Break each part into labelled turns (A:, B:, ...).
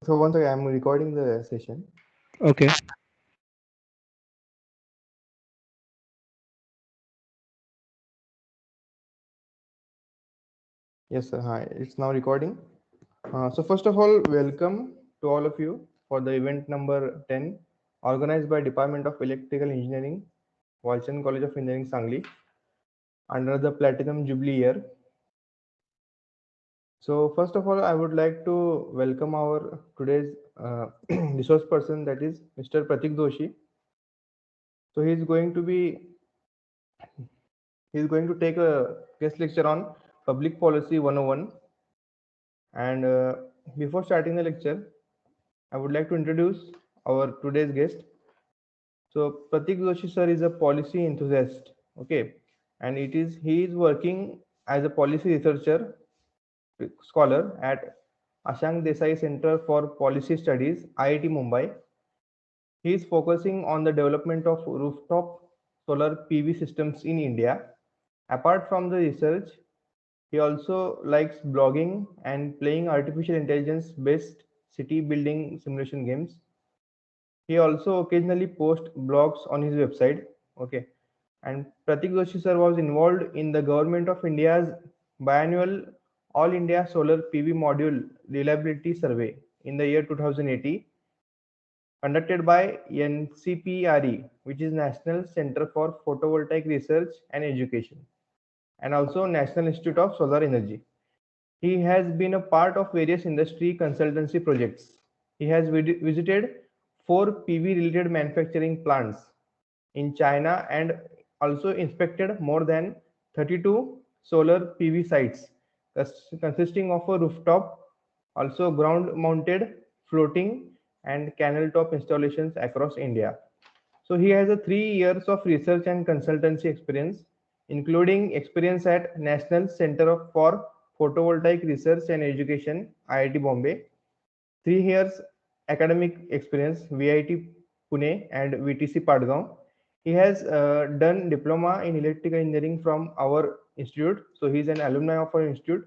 A: So once again, I'm recording the session.
B: Okay.
A: Yes, sir. Hi, it's now recording. So first of all, welcome to all of you for the event number 10, organized by Department of Electrical Engineering, Walchand College of Engineering, Sangli, under the Platinum Jubilee year. So first of all, I would like to welcome our today's resource person, that is Mr. Pratik Doshi. So he's going to take a guest lecture on Public Policy 101. And before starting the lecture, I would like to introduce our today's guest. So Pratik Joshi sir is a policy enthusiast, okay, and he is working as a policy researcher scholar at Ashang Desai Center for Policy Studies, IIT Mumbai. He is focusing on the development of rooftop solar PV systems in India. Apart from the research, he also likes blogging and playing artificial intelligence based city building simulation games. He also occasionally posts blogs on his website. Okay. And Pratik Joshi sir was involved in the Government of India's biannual All India Solar PV Module Reliability Survey in the year 2080, conducted by NCPRE, which is National Center for Photovoltaic Research and Education, and also National Institute of Solar Energy. He has been a part of various industry consultancy projects. He has visited 4 PV related manufacturing plants in China and also inspected more than 32 solar PV sites consisting of a rooftop, also ground mounted, floating, and canal top installations across India. So he has a 3 years of research and consultancy experience, including experience at National Center for Photovoltaic Research and Education, IIT Bombay, 3 years academic experience, VIT Pune and VTC Padgaon. He has done diploma in electrical engineering from our institute, so he is an alumni of our institute.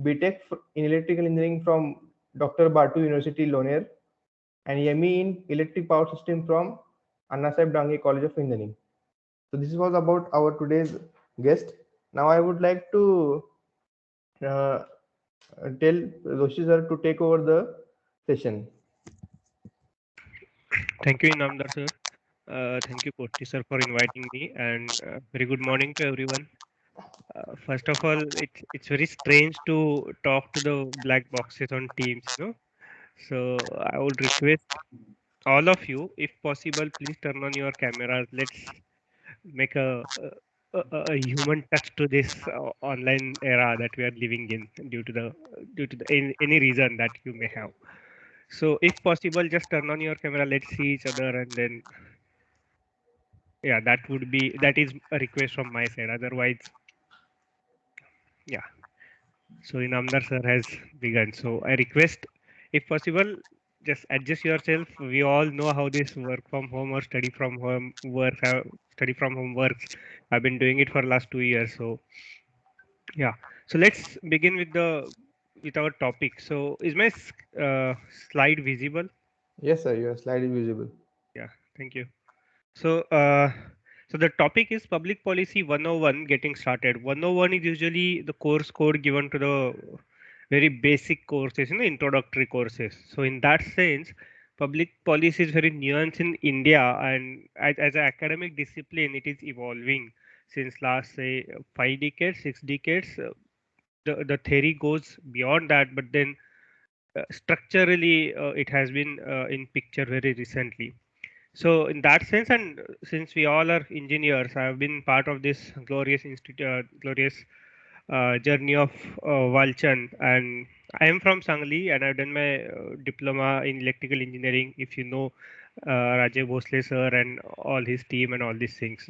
A: BTech in electrical engineering from Dr. Batu University, Loner, and ME in Electric Power System from Anna Sahib Dange College of Engineering. So this was about our today's guest. Now I would like to uh, tell Roshi sir to take over the session.
B: Thank you, Inamdar sir. Thank you, Potti sir, for inviting me, and very good morning to everyone. First of all, it's very strange to talk to the black boxes on Teams. So I would request all of you, if possible, please turn on your cameras. Let's make a human touch to this online era that we are living in due to the any reason that you may have. So if possible, just turn on your camera. Let's see each other, and then yeah, that is a request from my side. Otherwise, yeah. So Inamdar sir has begun. So I request, if possible, just adjust yourself. We all know how this work from home or study from home works. I've been doing it for last 2 years. So yeah. So let's begin with our topic. So is my slide visible?
A: Yes, sir. Your slide is visible.
B: Yeah. Thank you. So, so the topic is Public Policy 101 getting started. 101 is usually the course code given to the very basic courses, introductory courses. So in that sense, public policy is very nuanced in India, and as an academic discipline, it is evolving since last, say, 5 decades, 6 decades. The theory goes beyond that, but then structurally, it has been in picture very recently. So in that sense, and since we all are engineers, I have been part of this glorious journey of Walchand, and I am from Sangli, and I've done my diploma in electrical engineering. If you know Rajay Bhosle sir and all his team and all these things,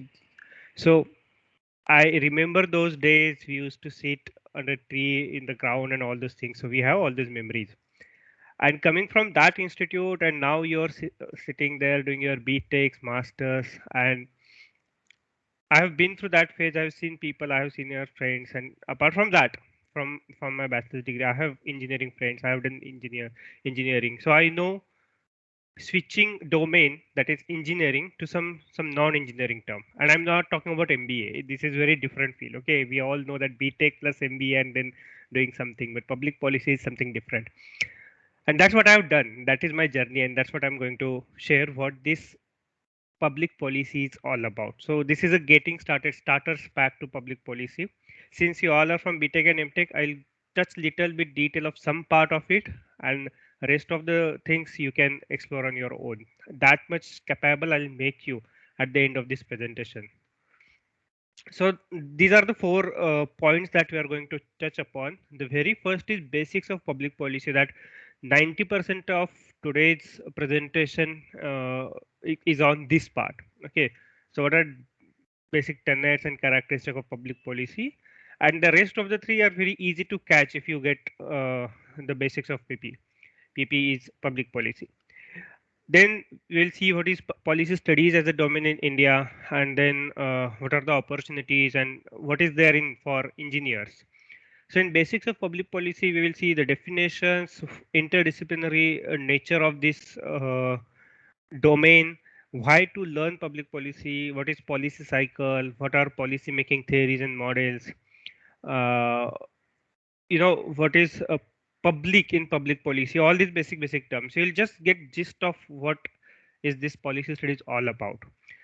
B: so I remember those days. We used to sit under a tree in the ground and all those things. So we have all those memories. And coming from that institute, and now you're sitting there doing your BTechs, masters, and I have been through that phase. I've seen people, I have seen your friends, and apart from that, from my bachelor's degree. I have engineering friends. I have done engineering, so I know switching domain, that is engineering, to some non-engineering term. And I'm not talking about MBA. This is very different field. Okay, we all know that BTech plus MBA and then doing something, but public policy is something different. And that's what I've done. That is my journey, and that's what I'm going to share, what this public policy is all about. So this is a getting started starters pack to public policy. Since you all are from BTech and MTech, I'll touch little bit detail of some part of it, and rest of the things you can explore on your own. That much capable I'll make you at the end of this presentation. So these are the four points that we are going to touch upon. The very first is basics of public policy, that 90% of today's presentation is on this part. Okay, so what are basic tenets and characteristics of public policy, and the rest of the three are very easy to catch if you get the basics of PP. PP is public policy. Then we'll see what is policy studies as a domain in India, and then what are the opportunities and what is there in for engineers. So in basics of public policy, we will see the definitions, interdisciplinary nature of this domain, why to learn public policy, what is policy cycle, what are policy making theories and models, uh, what is public in public policy, all these basic terms. You'll just get gist of what is this policy studies all about.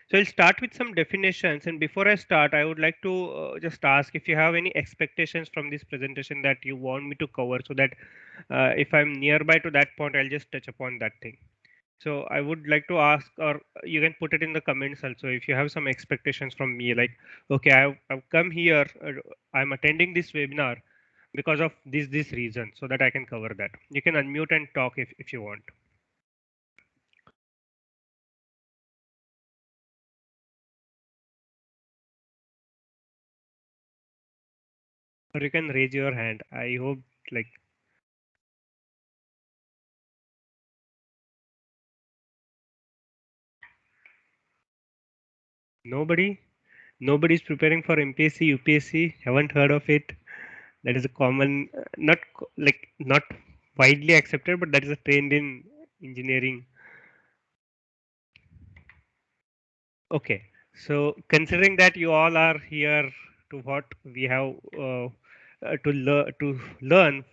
B: So I'll start with some definitions, and before I start, I would like to just ask if you have any expectations from this presentation that you want me to cover, so that if I'm nearby to that point, I'll just touch upon that thing. So I would like to ask, or you can put it in the comments also, if you have some expectations from me, like, okay, I've come here, I'm attending this webinar because of this reason, so that I can cover that. You can unmute and talk if you want. Or you can raise your hand. I hope, like, nobody's preparing for MPSC, UPSC. Haven't heard of it. That is a common, not widely accepted, but that is a trend in engineering. Okay, so considering that you all are here to what we have to learn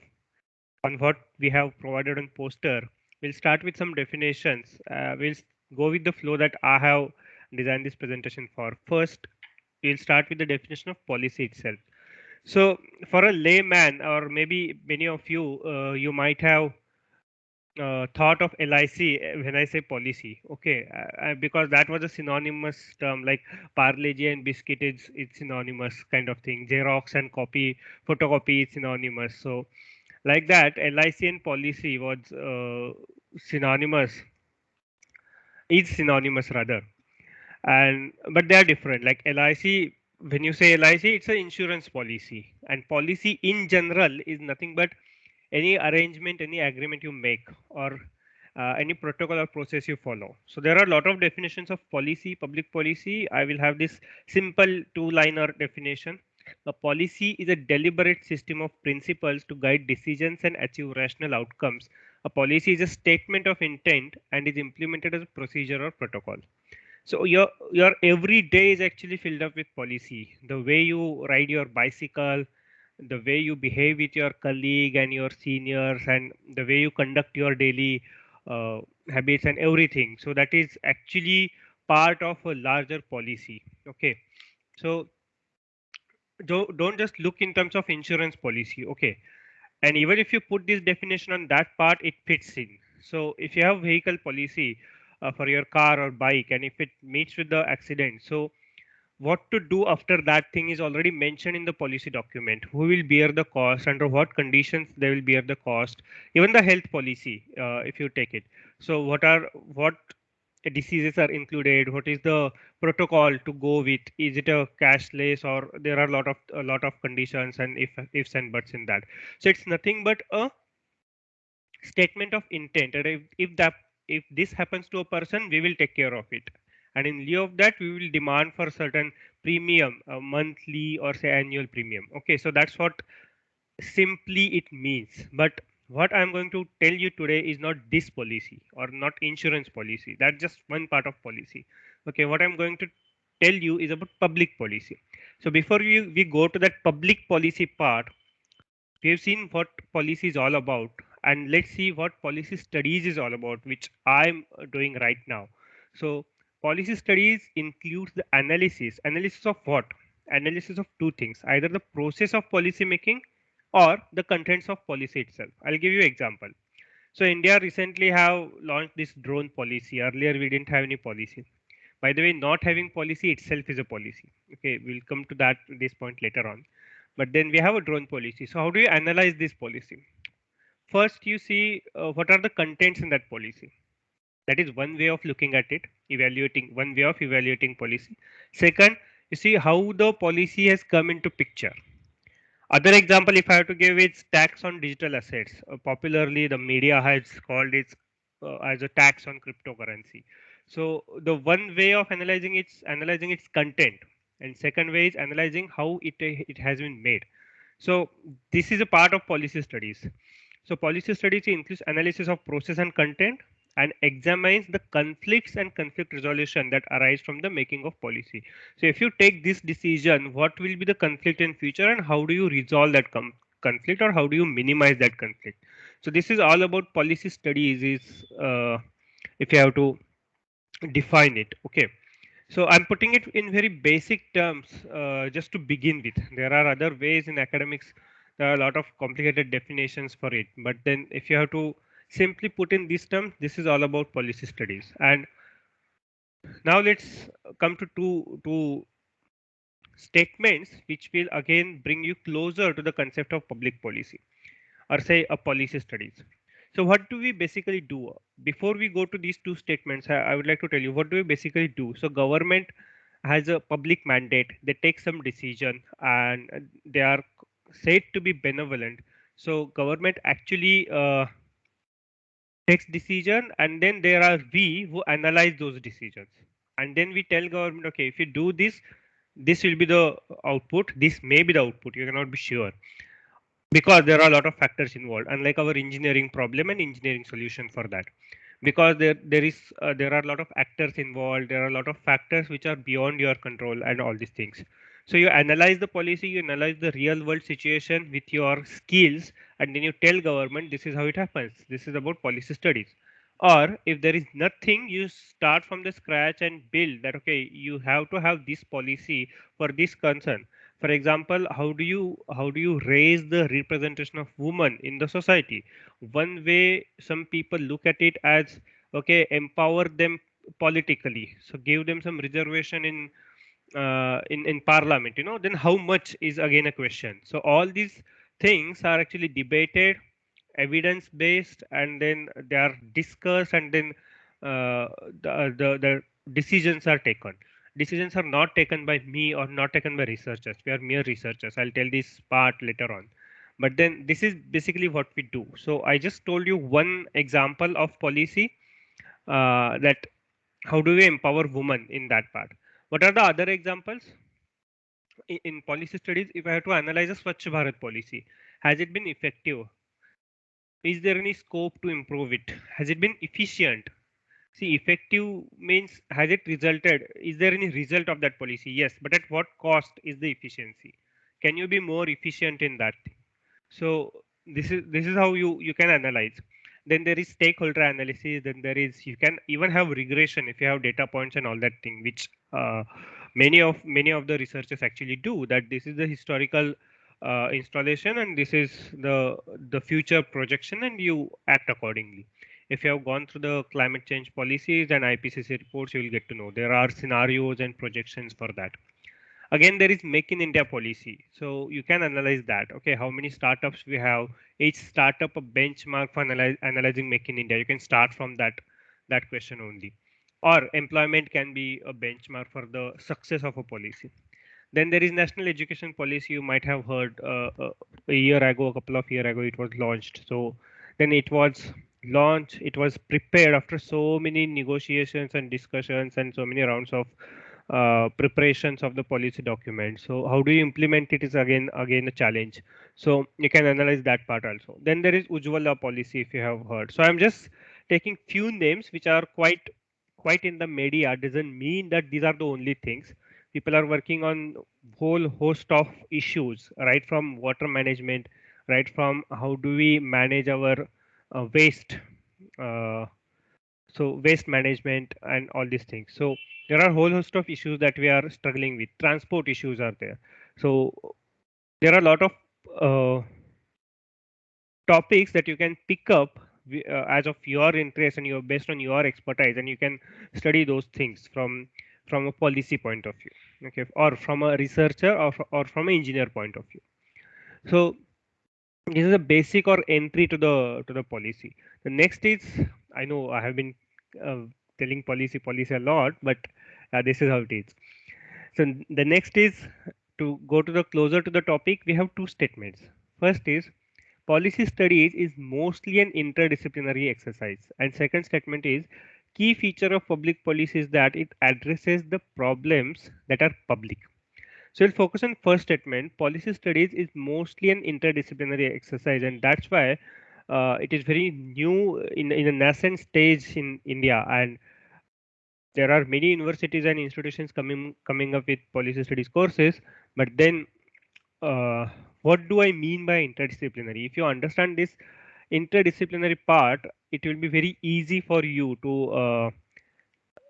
B: on what we have provided on poster, we'll start with some definitions. We'll go with the flow that I have designed this presentation for. First, we'll start with the definition of policy itself. So, for a layman, or maybe many of you, you might have thought of LIC when I say policy. Okay, because that was a synonymous term, like Parle-G and biscuit is it's synonymous kind of thing. Xerox and photocopy is synonymous. So like that, LIC and policy was synonymous, is synonymous rather, and but they are different. Like LIC, when you say LIC, it's an insurance policy, and policy in general is nothing but any arrangement, any agreement you make, or any protocol or process you follow. So there are a lot of definitions of policy, public policy. I will have this simple two-liner definition. A policy is a deliberate system of principles to guide decisions and achieve rational outcomes. A policy is a statement of intent and is implemented as a procedure or protocol. So your every day is actually filled up with policy. The way you ride your bicycle, the way you behave with your colleague and your seniors, and the way you conduct your daily habits and everything. So that is actually part of a larger policy. Okay, so don't just look in terms of insurance policy. Okay, and even if you put this definition on that part, it fits in. So if you have vehicle policy for your car or bike, and if it meets with the accident, so what to do after that thing is already mentioned in the policy document. Who will bear the cost, under what conditions they will bear the cost, even the health policy, if you take it. So what diseases are included, what is the protocol to go with, is it a cashless, or there are a lot of conditions and ifs and buts in that. So it's nothing but a statement of intent, and if this happens to a person, we will take care of it, and in lieu of that, we will demand for certain premium, monthly or say annual premium. Okay, so that's what simply it means. But what I'm going to tell you today is not this policy or not insurance policy. That's just one part of policy. Okay, what I'm going to tell you is about public policy. So before we go to that public policy part, we have seen what policy is all about, and let's see what policy studies is all about, which I'm doing right now. So policy studies includes the analysis of what? Analysis of two things, either the process of policy making or the contents of policy itself. I'll give you example. So India recently have launched this drone policy. Earlier we didn't have any policy. By the way, not having policy itself is a policy. Okay, we'll come to this point later on. But then we have a drone policy. So how do you analyze this policy? First, you see what are the contents in that policy. That is one way of looking at it, evaluating one way of evaluating policy. Second, you see how the policy has come into picture. Other example, if I have to give, is tax on digital assets. Popularly, the media has called it as a tax on cryptocurrency. So the one way of analyzing its content, and second way is analyzing how it has been made. So this is a part of policy studies. So policy studies includes analysis of process and content, and examines the conflicts and conflict resolution that arise from the making of policy. So if you take this decision, what will be the conflict in future, and how do you resolve that conflict, or how do you minimize that conflict? So this is all about policy studies. Is if you have to define it, okay. So I'm putting it in very basic terms just to begin with. There are other ways in academics. There are a lot of complicated definitions for it. But then if you have to simply put in these terms, this is all about policy studies. And now let's come to two statements which will again bring you closer to the concept of public policy, or say a policy studies. So what do we basically do? Before we go to these two statements, I would like to tell you what do we basically do. So government has a public mandate. They take some decision, and they are said to be benevolent. So government actually takes decision, and then there are we who analyze those decisions, and then we tell government, okay, if you do this, this will be the output. This may be the output. You cannot be sure, because there are a lot of factors involved, unlike our engineering problem and engineering solution for that. Because there are a lot of actors involved, there are a lot of factors which are beyond your control and all these things. So you analyze the policy, you analyze the real world situation with your skills, and then you tell government this is how it happens. This is about policy studies. Or if there is nothing, you start from the scratch and build that, okay, you have to have this policy for this concern. For example, how do you raise the representation of women in the society? One way some people look at it as, okay, empower them politically, so give them some reservation in parliament, then how much is again a question. So all these things are actually debated, evidence based, and then they are discussed, and then the decisions are taken. Decisions are not taken by me or not taken by researchers. We are mere researchers. I'll tell this part later on. But then this is basically what we do. So I just told you one example of policy, that how do we empower women in that part. What are the other examples? In policy studies, if I have to analyze a Swachh Bharat policy, has it been effective? Is there any scope to improve it? Has it been efficient? See, effective means, has it resulted? Is there any result of that policy? Yes, but at what cost is the efficiency? Can you be more efficient in that? So this is how you can analyze. Then there is stakeholder analysis. Then there is, you can even have regression if you have data points and all that thing, which many of the researchers actually do. That this is the historical installation, and this is the future projection, and you act accordingly. If you have gone through the climate change policies and IPCC reports, you will get to know there are scenarios and projections for that. Again, there is Make in India policy. So you can analyze that. Okay, how many startups we have? Each startup a benchmark for analyzing Make in India. You can start from that question only. Or employment can be a benchmark for the success of a policy. Then there is National Education Policy. You might have heard a year ago, a couple of years ago, it was launched. So then it was launched. It was prepared after so many negotiations and discussions and so many rounds of preparations of the policy document. So how do you implement it is again a challenge. So you can analyze that part also. Then there is Ujjwala policy, if you have heard. So I'm just taking few names which are quite in the media. Doesn't mean that these are the only things. People are working on whole host of issues, right from water management, right from how do we manage our waste. Uh, so waste management and all these things. So there are a whole host of issues that we are struggling with. Transport issues are there. So there are a lot of uh, topics that you can pick up as of your interest and you're based on your expertise, and you can study those things from a policy point of view, okay, or from a researcher, or from an engineer point of view. So this is a basic or entry to the policy. The next is, I know I have been uh, telling policy a lot, but this is how it is. So the next is, to go to the closer to the topic, we have two statements. First is, policy studies is mostly an interdisciplinary exercise, and second statement is, key feature of public policy is that it addresses the problems that are public. So we'll focus on first statement. Policy studies is mostly an interdisciplinary exercise, and that's why it is very new in a nascent stage in India, and there are many universities and institutions coming up with policy studies courses. But then, uh, what do I mean by interdisciplinary? If you understand this interdisciplinary part, it will be very easy for you to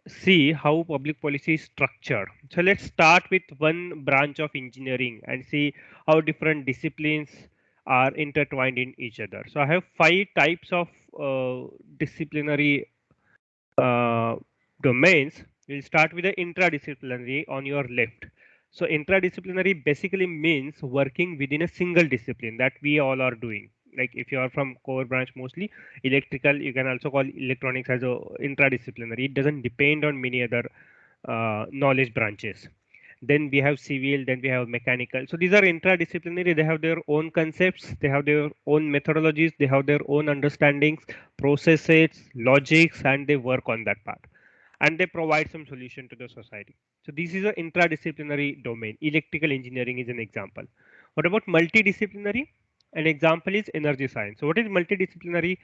B: see how public policy is structured. So let's start with one branch of engineering and see how different disciplines are intertwined in each other. So I have 5 types of disciplinary uh, domains. We'll start with the intradisciplinary on your left. So intradisciplinary basically means working within a single discipline that we all are doing. Like if you are from core branch, mostly electrical, you can also call electronics as a intradisciplinary. It doesn't depend on many other knowledge branches. Then we have civil, then we have mechanical. So these are intradisciplinary. They have their own concepts, they have their own methodologies, they have their own understandings, processes, logics, and they work on that part, and they provide some solution to the society. So this is an intradisciplinary domain. Electrical engineering is an example. What about multidisciplinary? An example is energy science. So what is multidisciplinary?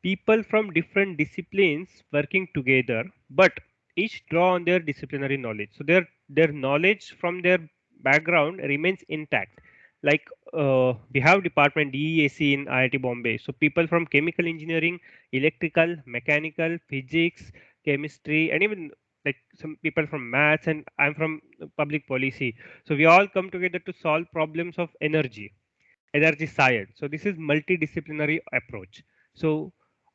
B: People from different disciplines working together, but each draw on their disciplinary knowledge. So their knowledge from their background remains intact. Like we have department DEAC in IIT Bombay. So people from chemical engineering, electrical, mechanical, physics, chemistry, and even like some people from maths, and I'm from public policy. So we all come together to solve problems of energy science. So this is multidisciplinary approach. So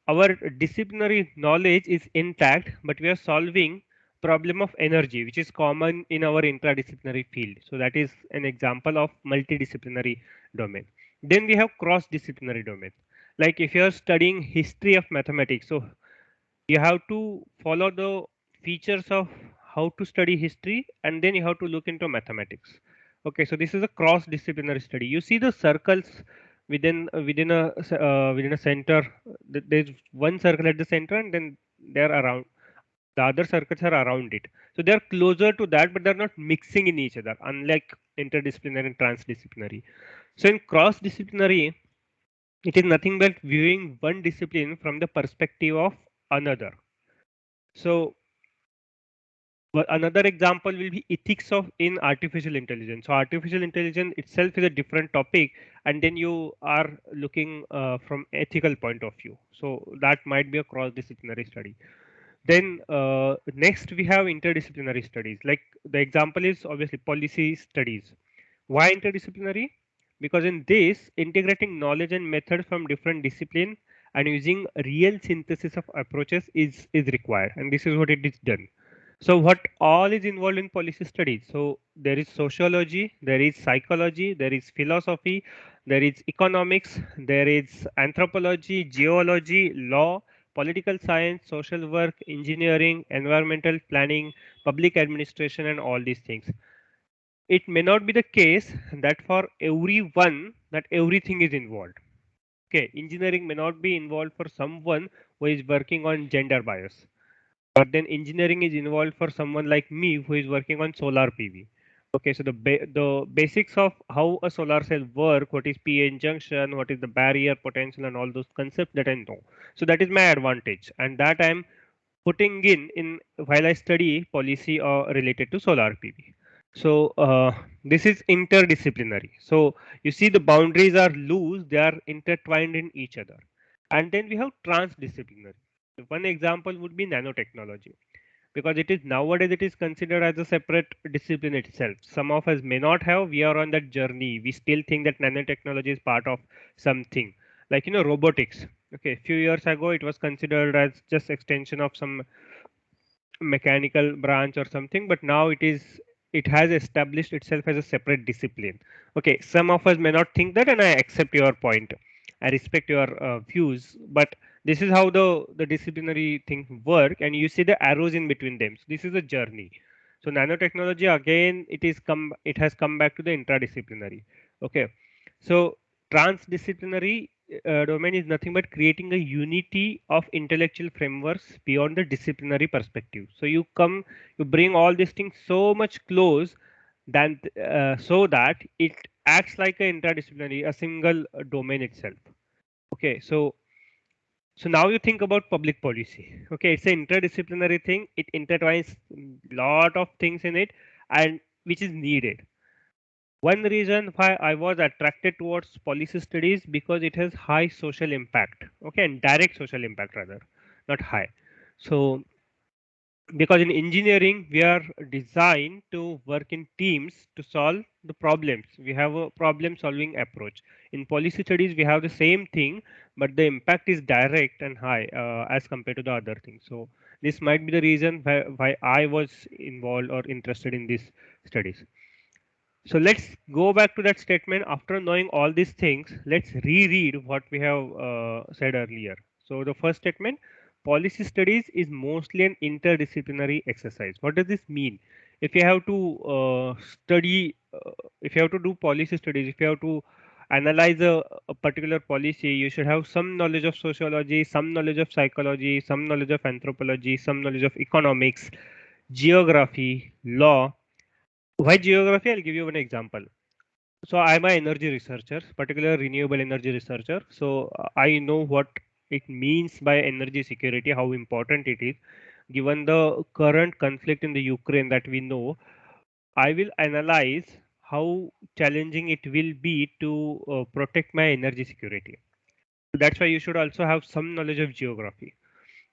B: our disciplinary knowledge is intact, but we are solving problem of energy, which is common in our interdisciplinary field. So that is an example of multidisciplinary domain. Then we have cross-disciplinary domain. Like if you are studying history of mathematics, so you have to follow the features of how to study history, and then you have to look into mathematics. Okay, so this is a cross disciplinary study. You see the circles within a center. There's one circle at the center, and then they're around, the other circuits are around it. So they're closer to that, but they're not mixing in each other, unlike interdisciplinary and transdisciplinary. So in cross disciplinary, it is nothing but viewing one discipline from the perspective of another. So another example will be ethics of in artificial intelligence. So artificial intelligence itself is a different topic, and then you are looking from ethical point of view. So that might be a cross-disciplinary study. Then next we have interdisciplinary studies. Like the example is obviously policy studies. Why interdisciplinary? Because in this, integrating knowledge and methods from different discipline and using real synthesis of approaches is required, and this is what it is done. So what all is involved in policy studies? So there is sociology, there is psychology, there is philosophy, there is economics, there is anthropology, geology, law, political science, social work, engineering, environmental planning, public administration, and all these things. It may not be the case that for everyone that everything is involved. Okay, engineering may not be involved for someone who is working on gender bias. but then engineering is involved for someone like me who is working on solar PV. Okay, so the basics of how a solar cell work, what is PN junction, what is the barrier potential, and all those concepts that I know. So that is my advantage, and that I'm putting in while I study policy or related to solar PV. So this is interdisciplinary. So you see the boundaries are loose; they are intertwined in each other. And then we have transdisciplinary. One example would be nanotechnology, because it is nowadays it is considered as a separate discipline itself. Some of us may not have. We are on that journey. We still think that nanotechnology is part of something, like robotics. Okay, a few years ago it was considered as just extension of some mechanical branch or something, but now it has established itself as a separate discipline. Okay, some of us may not think that, and I accept your point. I respect your views, but this is how the disciplinary things work, and you see the arrows in between them. So this is a journey. So nanotechnology, again, it has come back to the interdisciplinary. Okay, so transdisciplinary domain is nothing but creating a unity of intellectual frameworks beyond the disciplinary perspective. So you bring all these things so much close than so that it acts like an interdisciplinary, a single domain itself. Okay, so now you think about public policy. Okay, it's an interdisciplinary thing. It intertwines lot of things in it, and which is needed. One reason why I was attracted towards policy studies, because it has high social impact. Okay, and direct social impact rather, not high. So because in engineering we are designed to work in teams to solve the problems. We have a problem solving approach. In policy studies we have the same thing, but the impact is direct and high as compared to the other things. So this might be the reason why I was involved or interested in these studies. So let's go back to that statement. After knowing all these things, let's reread what we have said earlier. So the first statement, policy studies is mostly an interdisciplinary exercise. What does this mean? If you have to if you have to do policy studies, if you have to analyze a particular policy, you should have some knowledge of sociology, some knowledge of psychology, some knowledge of anthropology, some knowledge of economics, geography, law. Why geography? I'll give you one example. So I'm an energy researcher, particular renewable energy researcher. So I know what it means by energy security, how important it is. Given the current conflict in the Ukraine that we know, I will analyze how challenging it will be to protect my energy security. That's why you should also have some knowledge of geography.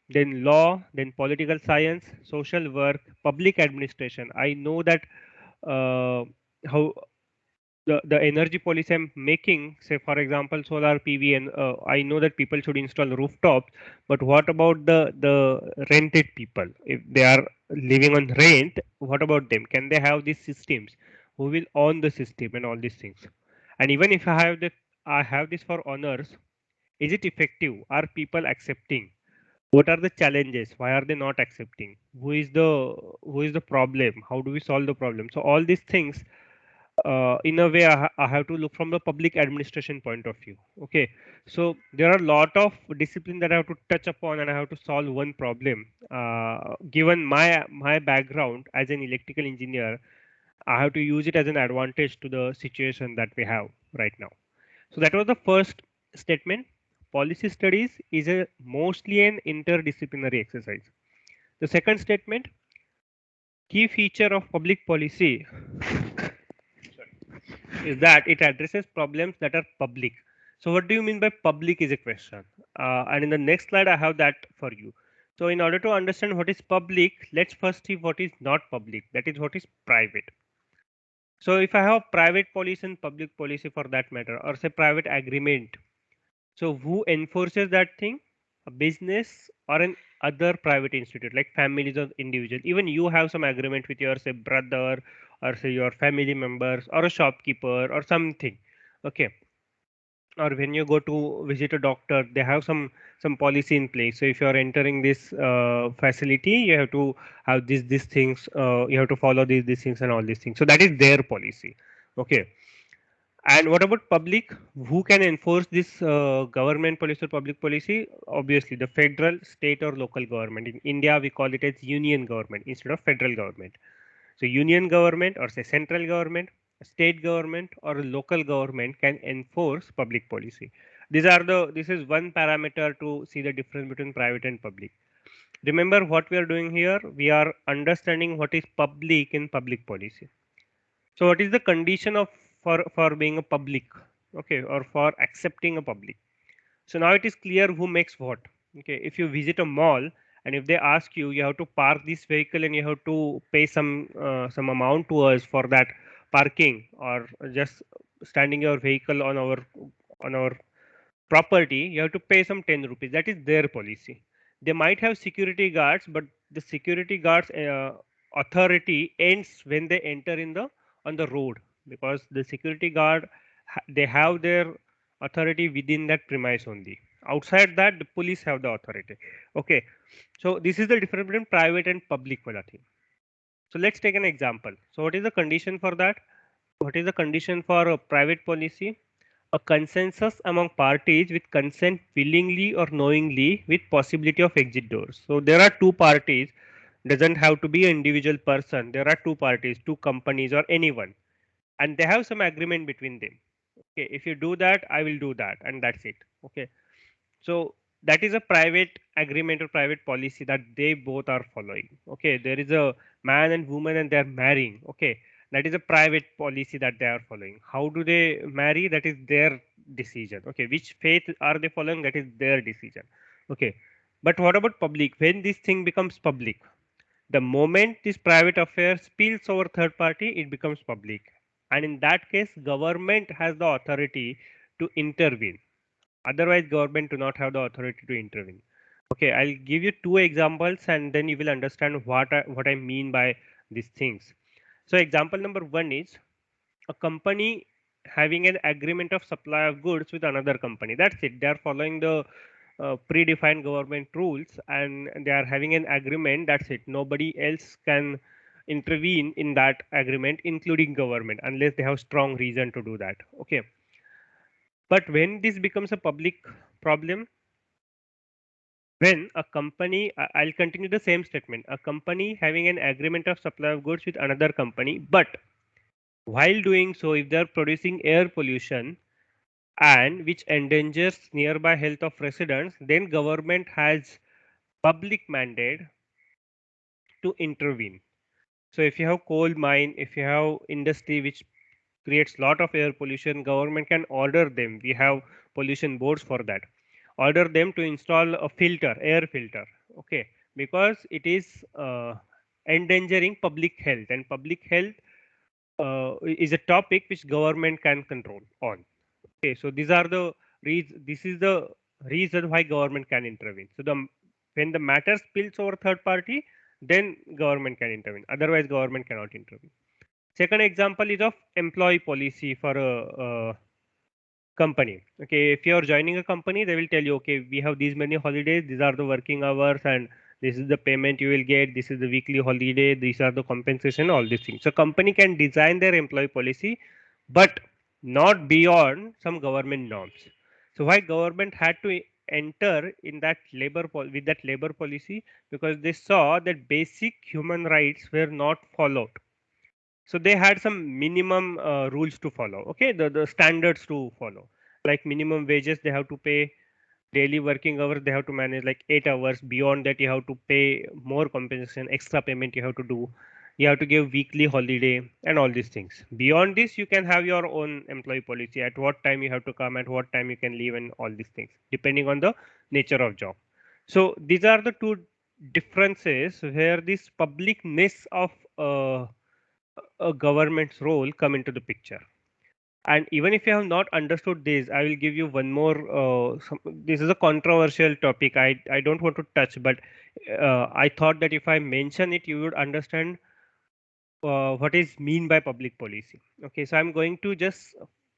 B: Then law, then political science, social work, public administration. I know that how the energy policy I'm making, say for example, solar PV, and I know that people should install rooftops, but what about the rented people? If they are living on rent, what about them? Can they have these systems? Who will own the system and all these things? And even if I have this for honors, is it effective? Are people accepting? What are the challenges? Why are they not accepting? Who is the problem? How do we solve the problem? So all these things, in a way, I have to look from the public administration point of view. Okay, so there are a lot of discipline that I have to touch upon, and I have to solve one problem. Given my background as an electrical engineer, I have to use it as an advantage to the situation that we have right now. So that was the first statement. Policy studies is a mostly an interdisciplinary exercise. The second statement, key feature of public policy is that it addresses problems that are public. So what do you mean by public is a question. And in the next slide, I have that for you. So in order to understand what is public, let's first see what is not public. That is what is private. So if I have private policy and public policy for that matter, or say private agreement, so who enforces that thing? A business or an other private institute like families or individual. Even you have some agreement with your say brother or say your family members or a shopkeeper or something. Okay. Or when you go to visit a doctor, they have some policy in place. So if you are entering this facility, you have to have these things. You have to follow these things and all these things. So that is their policy. Okay. And what about public? Who can enforce this government policy or public policy? Obviously, the federal, state, or local government. In India, we call it as union government instead of federal government. So, union government or say central government, state government, or a local government can enforce public policy. This is one parameter to see the difference between private and public. Remember what we are doing here? We are understanding what is public in public policy. So what is the condition of for being a public, okay, or for accepting a public? So now it is clear who makes what. Okay, if you visit a mall and if they ask you, you have to park this vehicle and you have to pay some amount to us for that parking, or just standing your vehicle on our property, you have to pay some 10 rupees. That is their policy. They might have security guards, but the security guards authority ends when they enter in the on the road, because the security guard they have their authority within that premise only. Outside that, the police have the authority. Okay, so this is the difference between private and public policy. So let's take an example. So what is the condition for that? What is the condition for a private policy? A consensus among parties with consent willingly or knowingly with possibility of exit doors. So there are two parties, doesn't have to be an individual person. There are two parties, two companies or anyone, and they have some agreement between them. Okay, if you do that, I will do that, and that's it. Okay, so that is a private agreement or private policy that they both are following. Okay, there is a man and woman and they are marrying. Okay, that is a private policy that they are following. How do they marry? That is their decision. Okay, which faith are they following? That is their decision. Okay, but what about public? When this thing becomes public, the moment this private affair spills over third party, it becomes public, and in that case government has the authority to intervene. Otherwise government do not have the authority to intervene. Okay, I'll give you two examples and then you will understand what I mean by these things. So example number one is a company having an agreement of supply of goods with another company. That's it. They are following the predefined government rules and they are having an agreement. That's it. Nobody else can intervene in that agreement, including government, unless they have strong reason to do that. Okay. But when this becomes a public problem, when a company, I'll continue the same statement, a company having an agreement of supply of goods with another company, but while doing so, if they're producing air pollution and which endangers nearby health of residents, then government has public mandate to intervene. So if you have coal mine, if you have industry which creates lot of air pollution, government can order them. We have pollution boards for that. Order them to install a filter, air filter. Okay, because it is endangering public health, and public health is a topic which government can control on. Okay, so these are the this is the reason why government can intervene. So the when the matter spills over third party, then government can intervene. Otherwise, government cannot intervene. Second example is of employee policy for a company. Okay, if you are joining a company, they will tell you, okay, we have these many holidays, these are the working hours, and this is the payment you will get, this is the weekly holiday, these are the compensation, all these things. So company can design their employee policy, but not beyond some government norms. So why government had to enter in that with that labor policy? Because they saw that basic human rights were not followed. So they had some minimum rules to follow. Okay, the standards to follow, like minimum wages they have to pay, daily working hours they have to manage like 8 hours. Beyond that, you have to pay more compensation, extra payment you have to do. You have to give weekly holiday and all these things. Beyond this, you can have your own employee policy. At what time you have to come, at what time you can leave, and all these things depending on the nature of job. So these are the two differences where this publicness of a government's role come into the picture. And even if you have not understood this, I will give you one more this is a controversial topic. I don't want to touch, but I thought that if I mention it, you would understand what is mean by public policy. Okay, so I'm going to just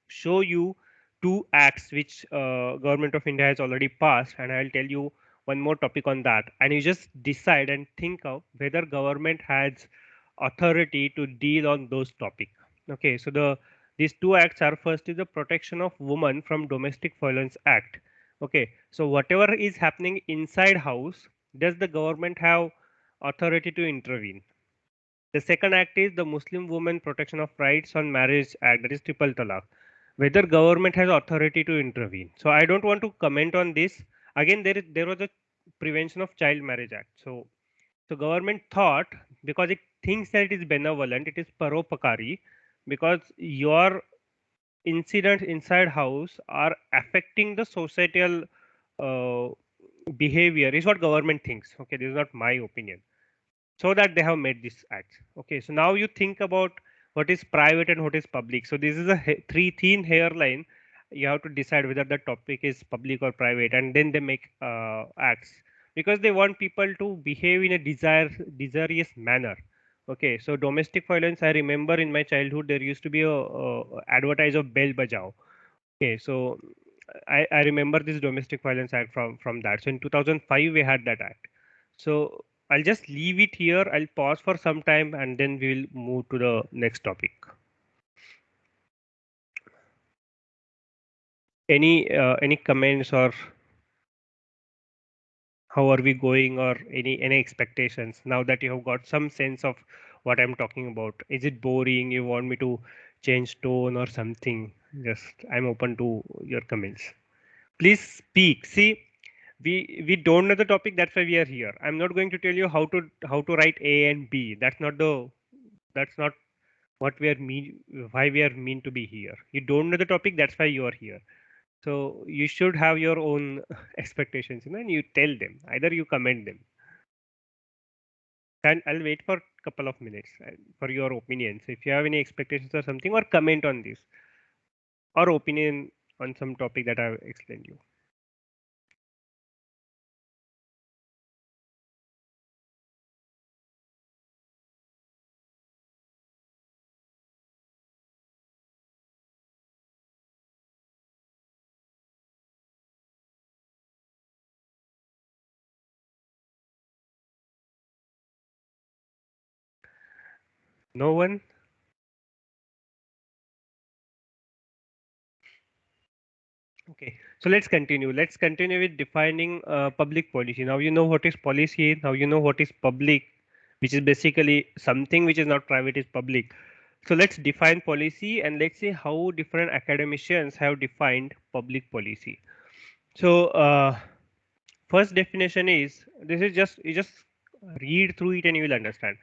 B: show you two acts which government of India has already passed, and I'll tell you one more topic on that, and you just decide and think of whether government has authority to deal on those topics. Okay, so These two acts are, first is the Protection of Women from Domestic Violence Act. Okay, so whatever is happening inside house, does the government have authority to intervene? The second act is the Muslim Women Protection of Rights on Marriage Act, that is Triple Talaq. Whether government has authority to intervene. So I don't want to comment on this. Again, there was a Prevention of Child Marriage Act. So government thought, because it thinks that it is benevolent, it is paropakari, because your incidents inside house are affecting the societal uh, behavior, is what government thinks. Okay, this is not my opinion. So that they have made this act. Okay, so now you think about what is private and what is public. So this is a three thin hairline. You have to decide whether the topic is public or private, and then they make acts, because they want people to behave in a desirous manner. Okay, so domestic violence, I remember in my childhood there used to be a advertise of bell bajao. Okay, so I remember this domestic violence act from that. So in 2005 we had that act. So I'll just leave it here. I'll pause for some time and then we'll move to the next topic. Any comments, or how are we going, or any expectations now that you have got some sense of what I'm talking about? Is it boring? You want me to change tone or something? Just I'm open to your comments. Please speak. See, we don't know the topic, that's why we are here. I'm not going to tell you how to write A and B. That's not what we are mean, why we are mean to be here. You don't know the topic, that's why you are here. So you should have your own expectations, and you tell them, either you comment them. And I'll wait for a couple of minutes for your opinions, if you have any expectations or something, or comment on this, or opinion on some topic that I've explained you. No one? Okay, so let's continue. Let's continue with defining public policy. Now you know what is policy. Now you know what is public, which is basically something which is not private, is public. So let's define policy, and let's see how different academicians have defined public policy. So first definition is, this is just, you just read through it and you will understand.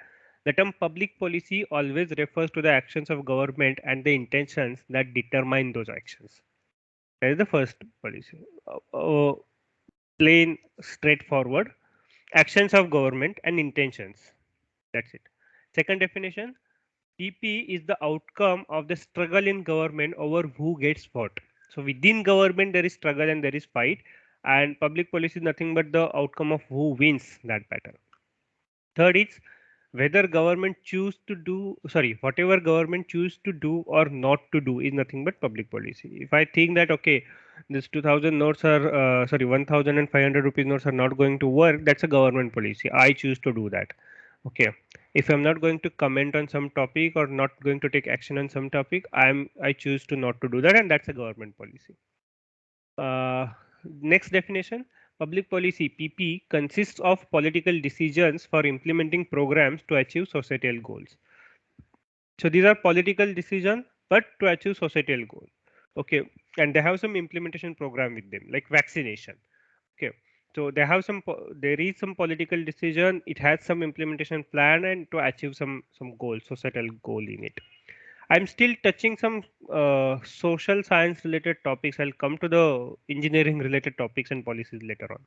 B: The term public policy always refers to the actions of government and the intentions that determine those actions. That is the first policy. Plain, straightforward. Actions of government and intentions. That's it. Second definition. PP is the outcome of the struggle in government over who gets what. So within government there is struggle and there is fight, and public policy is nothing but the outcome of who wins that battle. Third is whether government choose to do, sorry, whatever government choose to do or not to do is nothing but public policy. If I think that, okay, this 2000 notes are, sorry, 1500 rupees notes are not going to work, that's a government policy. I choose to do that. Okay. If I'm not going to comment on some topic or not going to take action on some topic, I choose to not to do that, and that's a government policy. Next definition, public policy PP consists of political decisions for implementing programs to achieve societal goals. So these are political decisions, but to achieve societal goals. Okay, and they have some implementation program with them, like vaccination. Okay, so they have some, there is some political decision, it has some implementation plan, and to achieve some goal, societal goal in it. I'm still touching some social science related topics. I'll come to the engineering related topics and policies later on.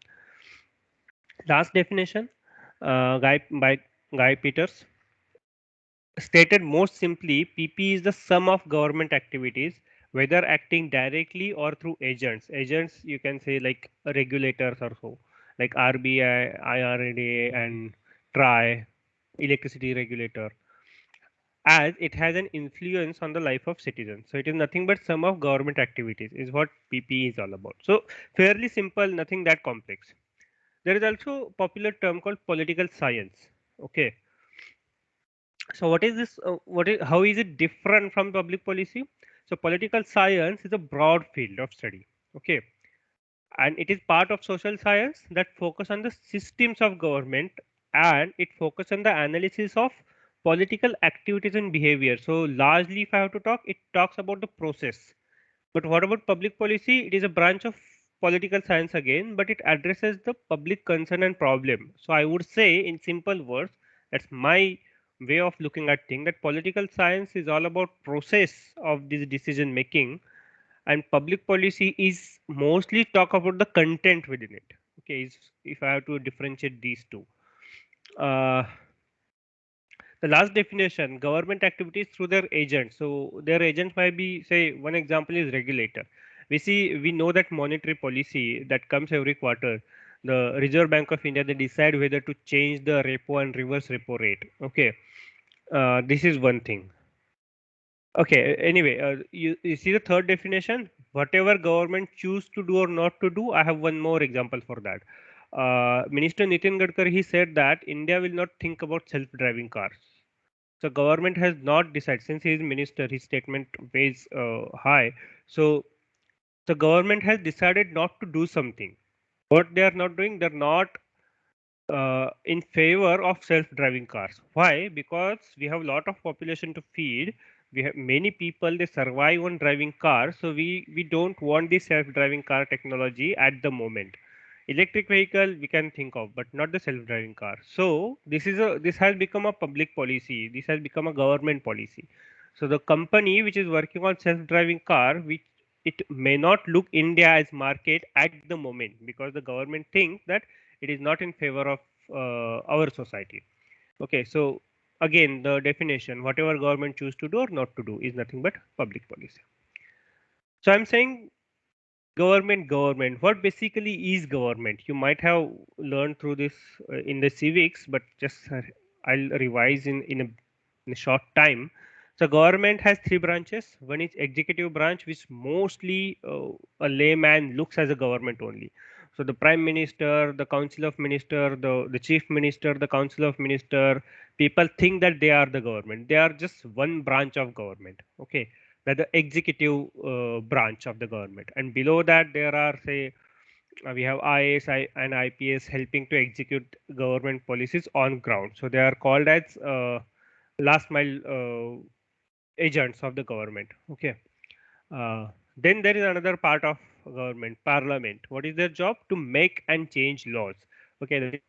B: Last definition, by Guy Peters, stated most simply, PP is the sum of government activities, whether acting directly or through agents. Agents, you can say like regulators or so, like RBI, IRDA, and TRAI, electricity regulator, as it has an influence on the life of citizens. So it is nothing but sum of government activities is what PP is all about. So fairly simple, nothing that complex. There is also a popular term called political science. Okay. So what is this? How is it different from public policy? So political science is a broad field of study. Okay, and it is part of social science that focus on the systems of government, and it focus on the analysis of political activities and behavior. So largely, if I have to talk, it talks about the process. But what about public policy? It is a branch of political science again, but it addresses the public concern and problem. So I would say, in simple words, that's my way of looking at things, that political science is all about process of this decision making, and public policy is mostly talk about the content within it. Okay, if I have to differentiate these two. Uh, the last definition, government activities through their agents. So their agents might be, say, one example is regulator. We know that monetary policy that comes every quarter, the Reserve Bank of India, they decide whether to change the repo and reverse repo rate. Okay, this is one thing. Okay, anyway, you see the third definition, whatever government choose to do or not to do. I have one more example for that. Minister Nitin Gadkari, he said that India will not think about self-driving cars. So government has not decided, since he is minister, his statement weighs high. So the government has decided not to do something. What they are not doing, they're not in favor of self-driving cars. Why? Because we have a lot of population to feed. We have many people, they survive on driving cars. So we don't want the self-driving car technology at the moment. Electric vehicle we can think of, but not the self-driving car. So this has become a public policy. This has become a government policy. So the company which is working on self-driving car, which it may not look India as market at the moment, because the government thinks that it is not in favor of our society. Okay, so again, the definition, whatever government choose to do or not to do, is nothing but public policy. So I'm saying government. What basically is government? You might have learned through this in the civics, but just I'll revise in a short time. So government has three branches. One is executive branch, which mostly a layman looks as a government only. So the prime minister, the council of minister, the chief minister, the council of minister, people think that they are the government. They are just one branch of government. Okay, that the executive branch of the government, and below that there are, say, we have IAS and IPS helping to execute government policies on ground. So they are called as last mile agents of the government. Okay. Then there is another part of government, parliament. What is their job? To make and change laws. Okay.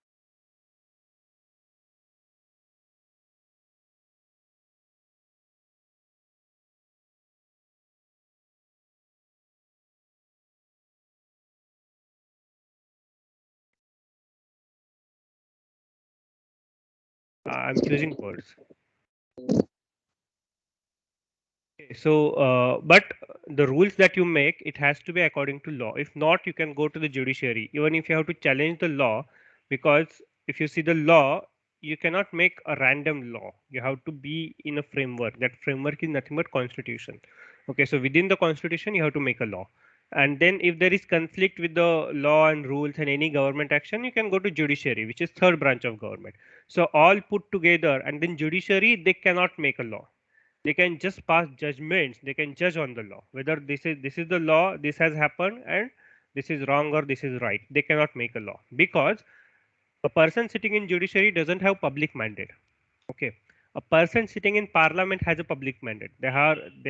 B: I'm choosing words. Okay, so, but the rules that you make, it has to be according to law. If not, you can go to the judiciary, even if you have to challenge the law, because if you see the law, you cannot make a random law. You have to be in a framework. That framework is nothing but constitution. Okay, so within the constitution, you have to make a law. And then if there is conflict with the law and rules and any government action, you can go to judiciary, which is third branch of government. So all put together, and then judiciary, they cannot make a law. They can just pass judgments. They can judge on the law whether this is the law, this has happened, and this is wrong or this is right. They cannot make a law, because a person sitting in judiciary doesn't have public mandate. Okay, a person sitting in parliament has a public mandate. They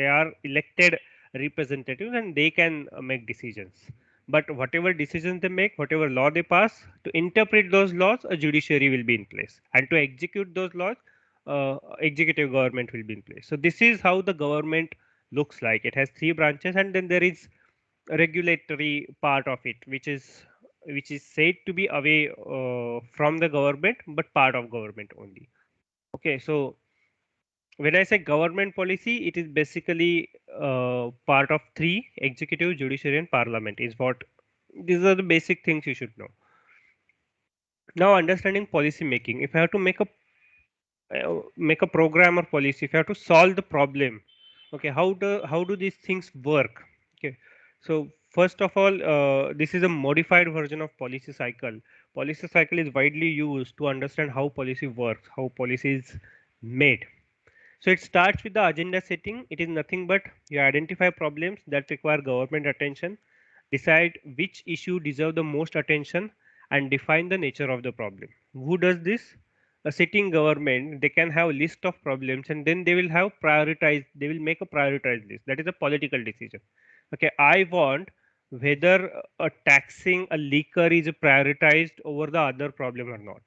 B: are elected representatives, and they can make decisions. But whatever decisions they make, whatever law they pass, to interpret those laws, a judiciary will be in place, and to execute those laws, executive government will be in place. So this is how the government looks like. It has three branches, and then there is a regulatory part of it, which is said to be away from the government, but part of government only. Okay, so when I say government policy, it is basically part of three: executive, judiciary, and parliament. Is what these are the basic things you should know. Now, understanding policy making. If I have to make a program or policy, if you have to solve the problem, okay, how do these things work? Okay, so first of all, this is a modified version of policy cycle. Policy cycle is widely used to understand how policy works, how policy is made. So it starts with the agenda setting. It is nothing but you identify problems that require government attention, decide which issue deserve the most attention, and define the nature of the problem. Who does this? A sitting government. They can have a list of problems and then they will have prioritized. They will make a prioritized list. That is a political decision. Okay, I want whether a taxing a liquor is prioritized over the other problem or not.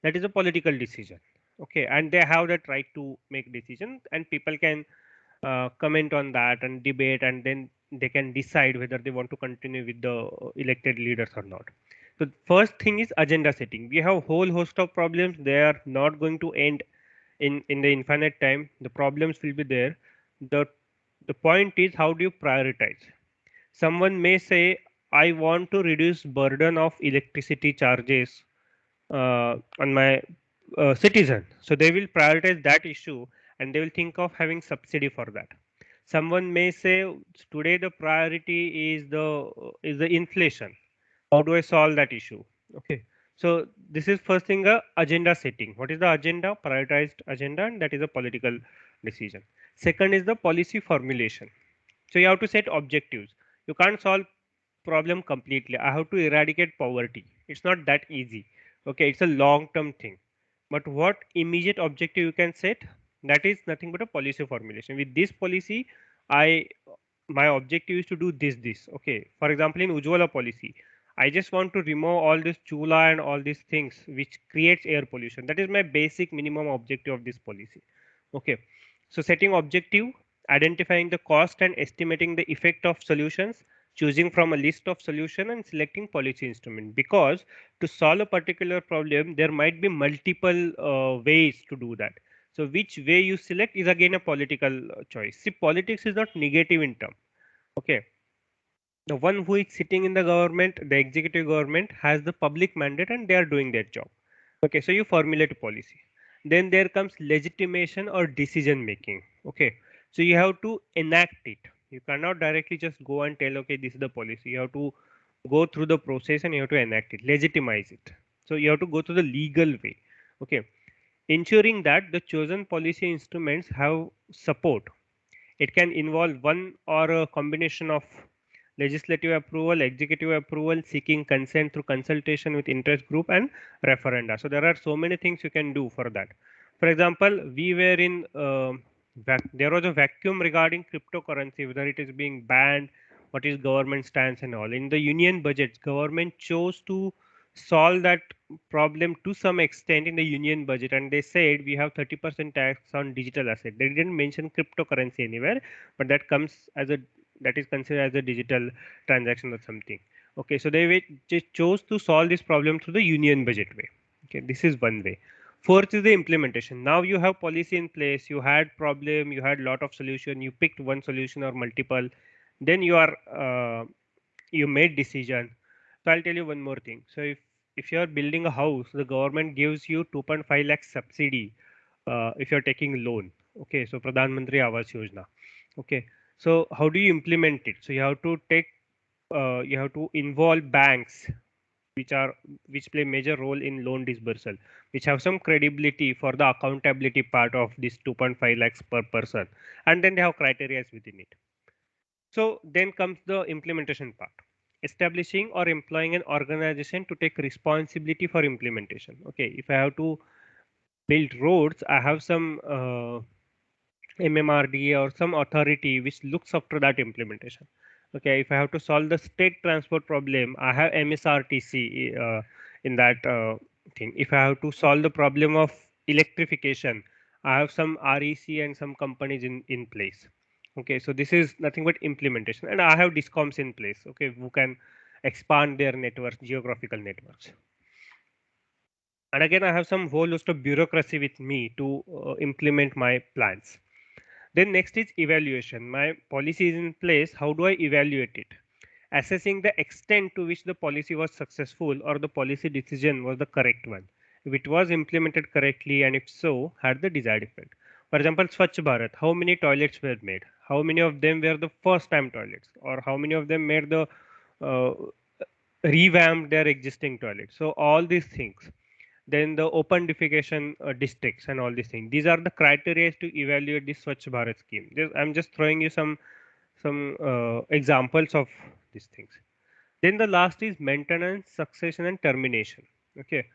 B: That is a political decision. Okay, and they have that right to make decisions, and people can comment on that and debate, and then they can decide whether they want to continue with the elected leaders or not. So first thing is agenda setting. We have a whole host of problems. They are not going to end in the infinite time. The problems will be there. The point is, how do you prioritize? Someone may say, I want to reduce burden of electricity charges on my citizen. So they will prioritize that issue and they will think of having subsidy for that. Someone may say today the priority is the inflation. How do I solve that issue? Okay. So this is first thing, agenda setting. What is the agenda? Prioritized agenda, and that is a political decision. Second is the policy formulation. So you have to set objectives. You can't solve problem completely. I have to eradicate poverty. It's not that easy. Okay, it's a long term thing. But what immediate objective you can set? That is nothing but a policy formulation. With this policy, I my objective is to do this. Okay. For example, in Ujjwala policy, I just want to remove all this chula and all these things which creates air pollution. That is my basic minimum objective of this policy. Okay. So setting objective, identifying the cost and estimating the effect of solutions, choosing from a list of solution and selecting policy instrument, because to solve a particular problem there might be multiple ways to do that. So which way you select is again a political choice. See, politics is not negative in term. Okay, the one who is sitting in the government, the executive government, has the public mandate and they are doing their job. Okay, so you formulate a policy. Then there comes legitimation or decision making. Okay, so you have to enact it. You cannot directly just go and tell, okay, this is the policy. You have to go through the process and you have to enact it, legitimize it. So you have to go through the legal way. Okay, ensuring that the chosen policy instruments have support. It can involve one or a combination of legislative approval, executive approval, seeking consent through consultation with interest group, and referenda. So there are so many things you can do for that. For example, we were in there was a vacuum regarding cryptocurrency, whether it is being banned, what is government stance and all. In the union budgets, government chose to solve that problem to some extent in the union budget, and they said we have 30% tax on digital asset. They didn't mention cryptocurrency anywhere, but that comes as a that is considered as a digital transaction or something. Okay, so they just chose to solve this problem through the union budget way. Okay, this is one way. Fourth is the implementation. Now you have policy in place, you had problem, you had lot of solution, you picked one solution or multiple, then you are you made decision. So I'll tell you one more thing. So if you are building a house, the government gives you 2.5 lakh subsidy if you're taking loan. Okay, so Pradhan Mantri Awas Yojana. Okay, so how do you implement it? So you have to take you have to involve banks which play major role in loan disbursal, which have some credibility for the accountability part of this 2.5 lakhs per person, and then they have criteria within it. So then comes the implementation part, establishing or employing an organization to take responsibility for implementation. Okay, if I have to build roads, I have some MMRDA or some authority which looks after that implementation. Okay, if I have to solve the state transport problem, I have MSRTC in that thing. If I have to solve the problem of electrification, I have some REC and some companies in place. Okay, so this is nothing but implementation, and I have discoms in place. Okay, who can expand their networks, geographical networks. And again, I have some whole host of bureaucracy with me to implement my plans. Then next is evaluation. My policy is in place. How do I evaluate it? Assessing the extent to which the policy was successful or the policy decision was the correct one. If it was implemented correctly, and if so, had the desired effect. For example, Swachh Bharat, how many toilets were made? How many of them were the first time toilets? Or how many of them made uh, revamped their existing toilets? So all these things. then the open defecation districts and all these things. These are the criteria to evaluate the Swachh Bharat scheme. I'm just throwing you some examples of these things. Then the last is maintenance, succession, and termination. Okay,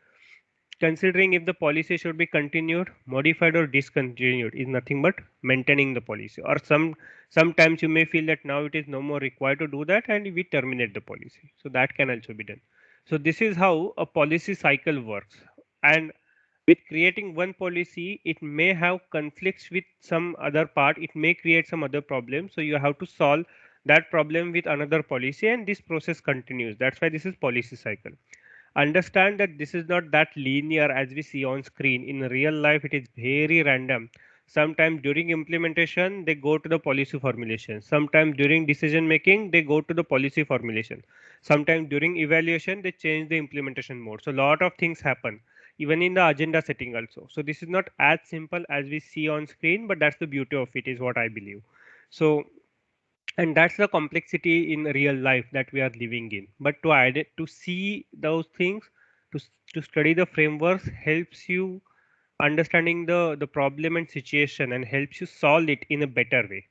B: considering if the policy should be continued, modified, or discontinued is nothing but maintaining the policy. Or sometimes you may feel that now it is no more required to do that, and we terminate the policy. So that can also be done. So this is how a policy cycle works. And with creating one policy, it may have conflicts with some other part. It may create some other problem. So you have to solve that problem with another policy, and this process continues. That's why this is policy cycle. Understand that this is not that linear as we see on screen. In real life, it is very random. Sometimes during implementation, they go to the policy formulation. Sometimes during decision making, they go to the policy formulation. Sometimes during evaluation, they change the implementation mode. So a lot of things happen, even in the agenda setting also. So this is not as simple as we see on screen, but that's the beauty of it, is what I believe. So, and that's the complexity in real life that we are living in. But to see those things, to study the frameworks helps you understanding the problem and situation, and helps you solve it in a better way.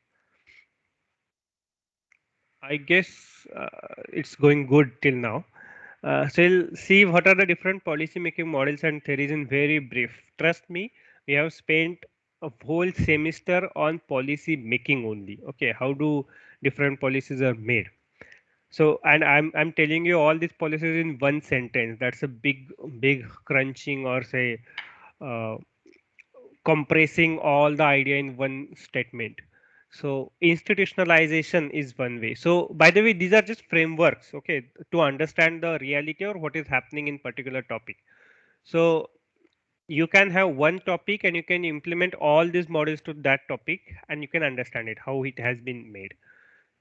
B: I guess it's going good till now. So we'll see what are the different policy making models and theories in very brief. Trust me, we have spent a whole semester on policy making only. Okay, how do different policies are made? So, and I'm telling you all these policies in one sentence. That's a big crunching, or say uh, compressing all the idea in one statement. So institutionalization is one way. So by the way, these are just frameworks, okay, to understand the reality or what is happening in particular topic. So you can have one topic and you can implement all these models to that topic, and you can understand it, how it has been made.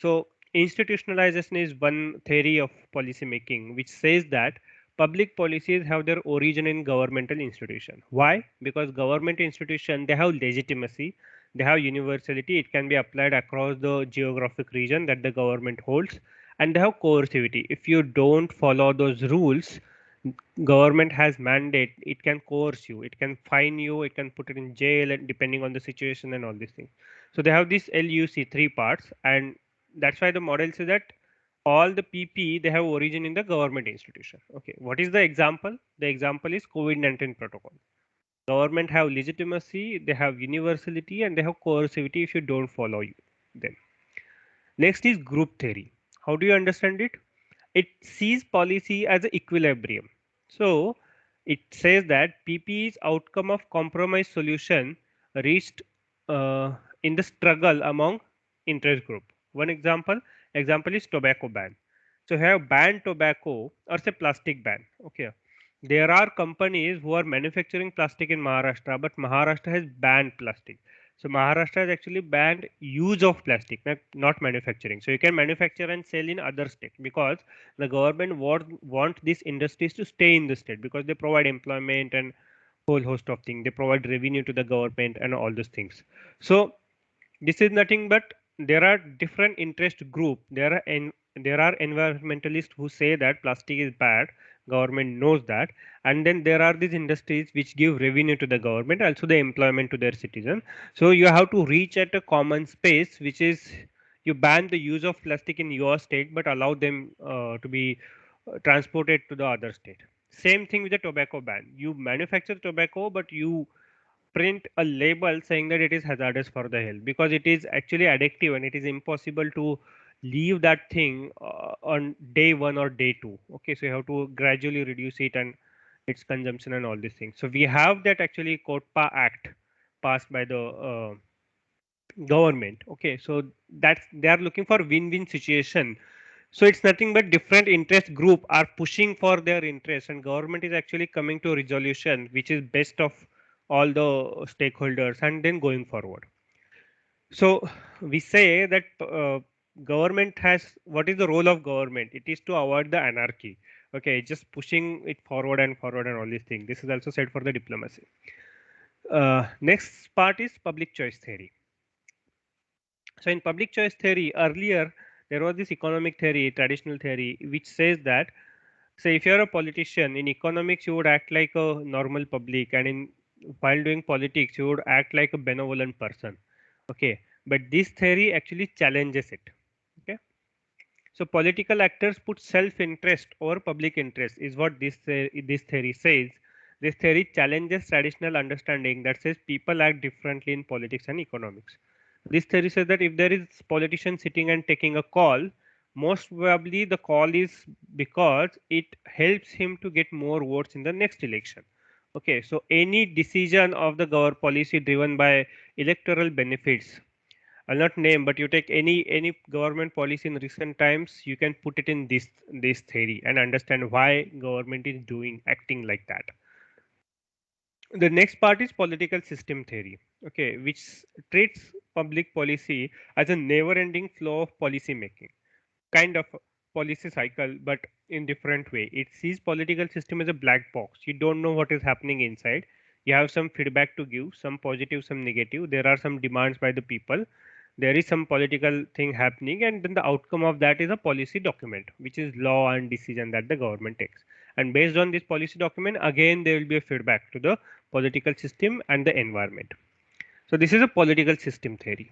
B: So institutionalization is one theory of policy making, which says that public policies have their origin in governmental institution. Why? Because government institution, they have legitimacy, they have universality. It can be applied across the geographic region that the government holds, and they have coercivity. If you don't follow those rules, government has mandate. It can coerce you. It can fine you. It can put it in jail, and depending on the situation and all these things. So they have this LUC three parts, and that's why the model says that all the PP, they have origin in the government institution. Okay, what is the example? The example is COVID-19 protocol. Government have legitimacy, they have universality, and they have coercivity if you don't follow them. Next is group theory. How do you understand it? It sees policy as an equilibrium. So it says that PP is outcome of compromise solution reached in the struggle among interest group. One example is tobacco ban. So have banned tobacco, or say plastic ban. Okay, there are companies who are manufacturing plastic in Maharashtra, but Maharashtra has banned plastic. So Maharashtra has actually banned use of plastic, not manufacturing. So you can manufacture and sell in other states, because the government want these industries to stay in the state, because they provide employment and whole host of things. They provide revenue to the government and all those things. So this is nothing but there are different interest group. There are environmentalists who say that plastic is bad. Government knows that, and then there are these industries which give revenue to the government, also the employment to their citizen. So you have to reach at a common space, which is you ban the use of plastic in your state, but allow them to be transported to the other state. Same thing with the tobacco ban. You manufacture tobacco, but you print a label saying that it is hazardous for the health, because it is actually addictive, and it is impossible to leave that thing on day one or day two. Okay, so you have to gradually reduce it and its consumption and all these things. So we have that actually COTPA Act passed by the government. Okay, so that's they are looking for win-win situation. So it's nothing but different interest group are pushing for their interest, and government is actually coming to a resolution which is best of all the stakeholders, and then going forward. So we say that government has, what is the role of government? It is to avoid the anarchy. Okay, just pushing it forward and forward and all these things. This is also said for the diplomacy. Next part is public choice theory. So in public choice theory, earlier there was this economic theory, traditional theory, which says that So if you're a politician in economics, you would act like a normal public, and in while doing politics, you would act like a benevolent person. Okay, but this theory actually challenges it. Okay, so political actors put self-interest over public interest, is what this theory says. This theory challenges traditional understanding that says people act differently in politics and economics. This theory says that if there is politician sitting and taking a call, most probably the call is because it helps him to get more votes in the next election. Okay, so any decision of the policy driven by electoral benefits, I'll not name, but you take any government policy in recent times, you can put it in this theory and understand why government is doing acting like that. The next part is political system theory, okay, which treats public policy as a never-ending flow of policy making, kind of policy cycle, but in different way. It sees political system as a black box. You don't know what is happening inside. You have some feedback to give, some positive, some negative. There are some demands by the people. There is some political thing happening, and then the outcome of that is a policy document, which is law and decision that the government takes. And based on this policy document, again there will be a feedback to the political system and the environment. So this is a political system theory.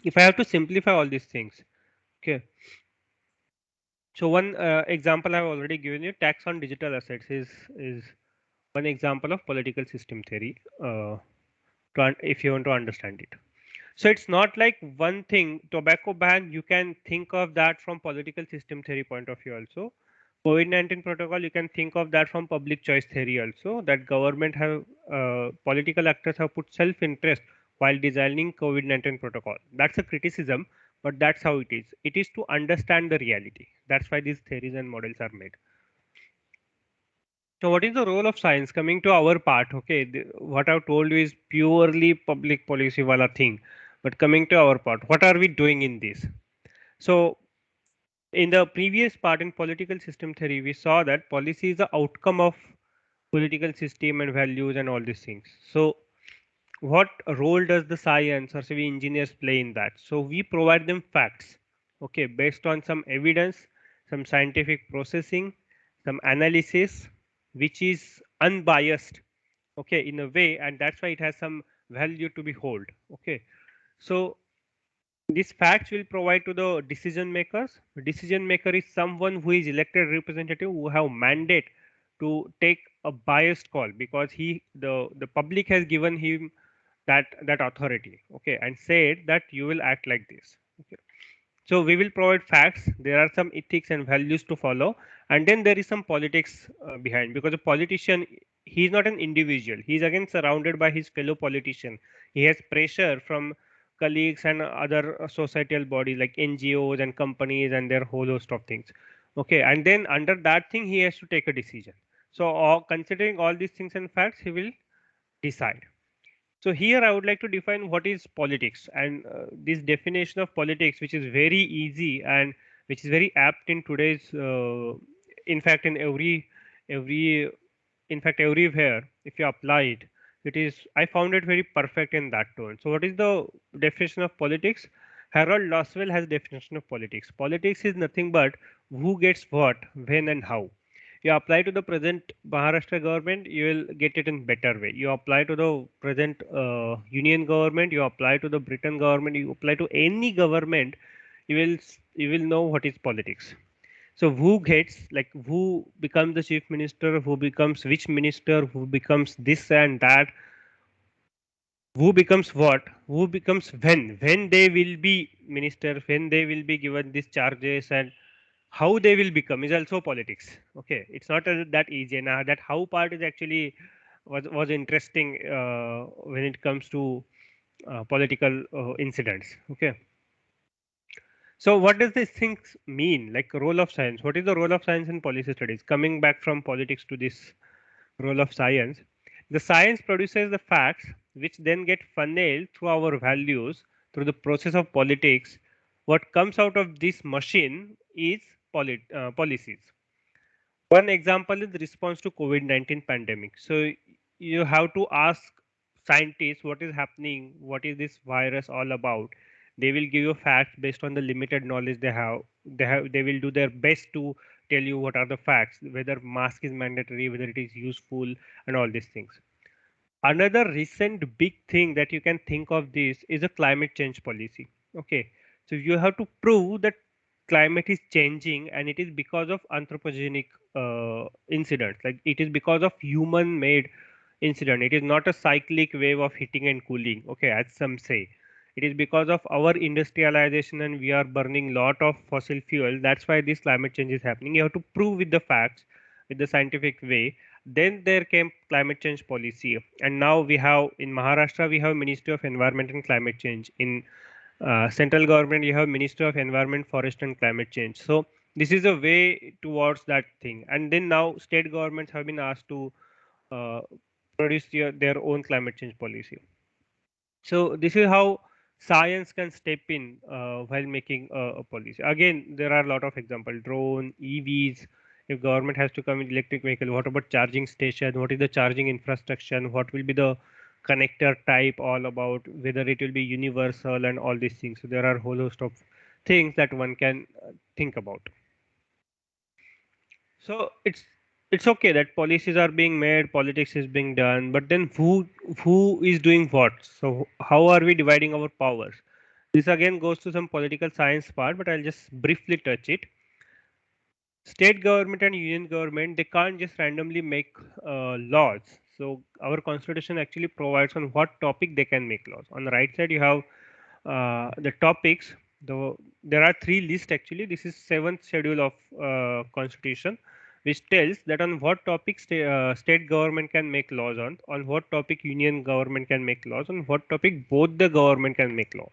B: If I have to simplify all these things, okay, so one example I've already given you, tax on digital assets is one example of political system theory. If you want to understand it, so it's not like one thing. Tobacco ban, you can think of that from political system theory point of view also. COVID-19 protocol, you can think of that from public choice theory also. That government have political actors have put self-interest while designing COVID-19 protocol. That's a criticism, but that's how it is. It is to understand the reality. That's why these theories and models are made. So what is the role of science? Coming to our part, okay, what I've told you is purely public policy wala thing. But coming to our part, what are we doing in this? So in the previous part in political system theory, we saw that policy is the outcome of political system and values and all these things. So what role does the science or civil engineers play in that? So we provide them facts, okay, based on some evidence, some scientific processing, some analysis, which is unbiased, okay, in a way, and that's why it has some value to behold. Okay, so these facts will provide to the decision makers. The decision maker is someone who is elected representative who have mandate to take a biased call because the public has given him that authority, okay, and said that you will act like this. Okay, so we will provide facts. There are some ethics and values to follow, and then there is some politics behind, because a politician, he is not an individual. He is again surrounded by his fellow politician. He has pressure from colleagues and other societal bodies like NGOs and companies and their whole host of things. Okay, and then under that thing, he has to take a decision. So, considering all these things and facts, he will decide. So here I would like to define what is politics, and this definition of politics, which is very easy and which is very apt in today's, in fact, in every, in fact, everywhere. If you apply it, it is. I found it very perfect in that tone. So what is the definition of politics? Harold Laswell has definition of politics. Politics is nothing but who gets what, when, and how. You apply to the present Maharashtra government, you will get it in better way. You apply to the present union government, you apply to the Britain government, you apply to any government, you will know what is politics. So who gets, like, who becomes the chief minister, who becomes which minister, who becomes this and that, who becomes what, who becomes when they will be minister, when they will be given these charges, and how they will become is also politics. Okay, it's not that easy, and that how part is actually was interesting when it comes to political incidents. Okay, so what does this things mean, like role of science? What is the role of science in policy studies? Coming back from politics to this role of science, the science produces the facts which then get funneled through our values through the process of politics. What comes out of this machine is policies. One example is the response to COVID-19 pandemic. So you have to ask scientists what is happening, what is this virus all about. They will give you facts based on the limited knowledge they have. They will do their best to tell you what are the facts, whether mask is mandatory, whether it is useful, and all these things. Another recent big thing that you can think of this is a climate change policy. Okay, so you have to prove that climate is changing and it is because of anthropogenic incidents, like it is because of human made incident. It is not a cyclic wave of heating and cooling, okay, as some say. It is because of our industrialization and we are burning lot of fossil fuel. That's why this climate change is happening. You have to prove with the facts, with the scientific way. Then there came climate change policy, and now we have in Maharashtra we have Ministry of Environment and Climate Change. In central government you have Ministry of Environment, Forest and Climate Change. So this is a way towards that thing. And then now state governments have been asked to uh, produce their own climate change policy. So this is how science can step in while making a policy. Again, there are a lot of examples: drone, EVs. If government has to come with electric vehicle, what about charging station? What is the charging infrastructure? What will be the connector type all about? Whether it will be universal and all these things. So there are a whole host of things that one can think about. So it's okay that policies are being made, politics is being done, but then who is doing what? So how are we dividing our powers? This again goes to some political science part, but I'll just briefly touch it. State government and union government, they can't just randomly make laws. So our constitution actually provides on what topic they can make laws. On the right side, you have the topics. There are three lists actually. This is seventh schedule of constitution, which tells that on what topic state government can make laws, on what topic union government can make laws, on what topic both the government can make law.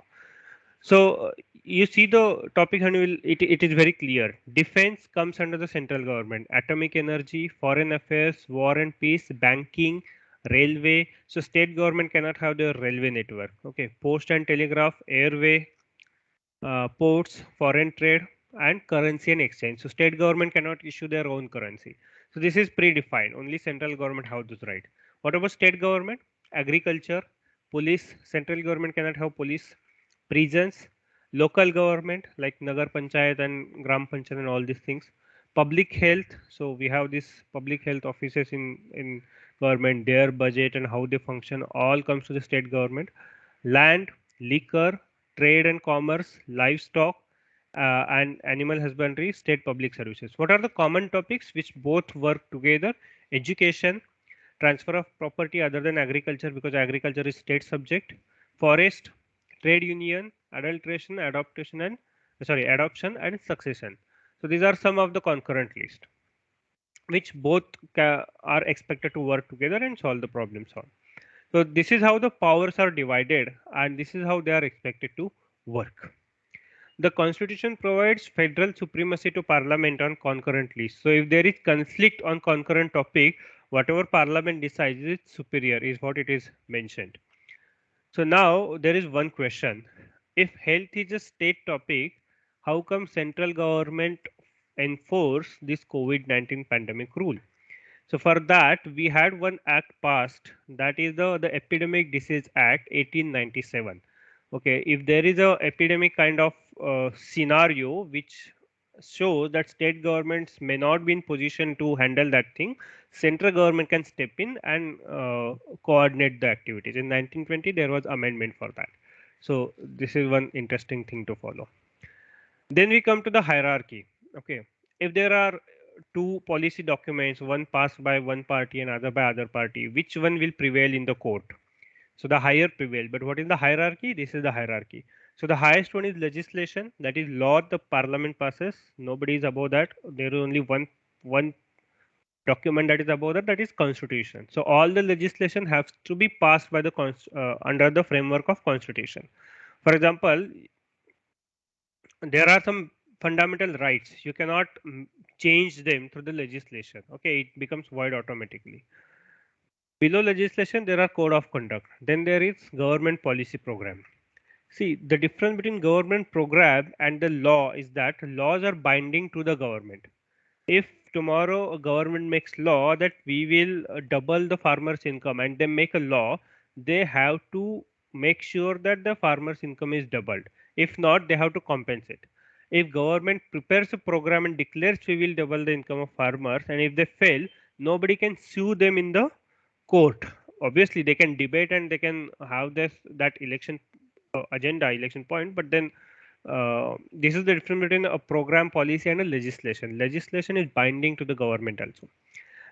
B: So you see the topic and it is very clear. Defense comes under the central government. Atomic energy, foreign affairs, war and peace, banking, railway. So state government cannot have their railway network. Okay, post and telegraph, airway, ports, foreign trade, and currency and exchange. So state government cannot issue their own currency. So this is predefined. Only central government have this right. What about state government? Agriculture, police. Central government cannot have police. Prisons, local government like Nagar Panchayat and Gram Panchayat and all these things. Public health. So we have these public health offices in government. Their budget and how they function all comes to the state government. Land, liquor, trade and commerce, livestock, and animal husbandry, state public services. What are the common topics which both work together? Education, transfer of property other than agriculture because agriculture is state subject, forest, trade union, adoption and succession. So these are some of the concurrent list which both are expected to work together and solve the problem solved. So this is how the powers are divided and this is how they are expected to work. The constitution provides federal supremacy to parliament on concurrent list. So if there is conflict on concurrent topic, whatever parliament decides is superior is what it is mentioned. So now there is one question. If health is a state topic, how come central government enforce this COVID-19 pandemic rule? So for that, we had one act passed, that is the Epidemic Disease Act 1897. Okay, if there is a epidemic kind of scenario which shows that state governments may not be in position to handle that thing, central government can step in and coordinate the activities. In 1920, there was amendment for that. So this is one interesting thing to follow. Then we come to the hierarchy. Okay, if there are two policy documents, one passed by one party and other by other party, which one will prevail in the court? So the higher prevail. But what is the hierarchy? This is the hierarchy. So the highest one is legislation, that is law the parliament passes. Nobody is above that. There is only one document that is above that, that is constitution. So all the legislation has to be passed by the under the framework of constitution. For example, there are some fundamental rights. You cannot change them through the legislation. Okay, it becomes void automatically. Below legislation, there are code of conduct. Then there is government policy program. See, the difference between government program and the law is that laws are binding to the government. If tomorrow a government makes law that we will double the farmer's income and they make a law, they have to make sure that the farmer's income is doubled. If not, they have to compensate. If government prepares a program and declares we will double the income of farmers, and if they fail, nobody can sue them in the court. Obviously, they can debate and they can have this that election agenda, election point, but then this is the difference between a program policy and a legislation. Legislation is binding to the government also.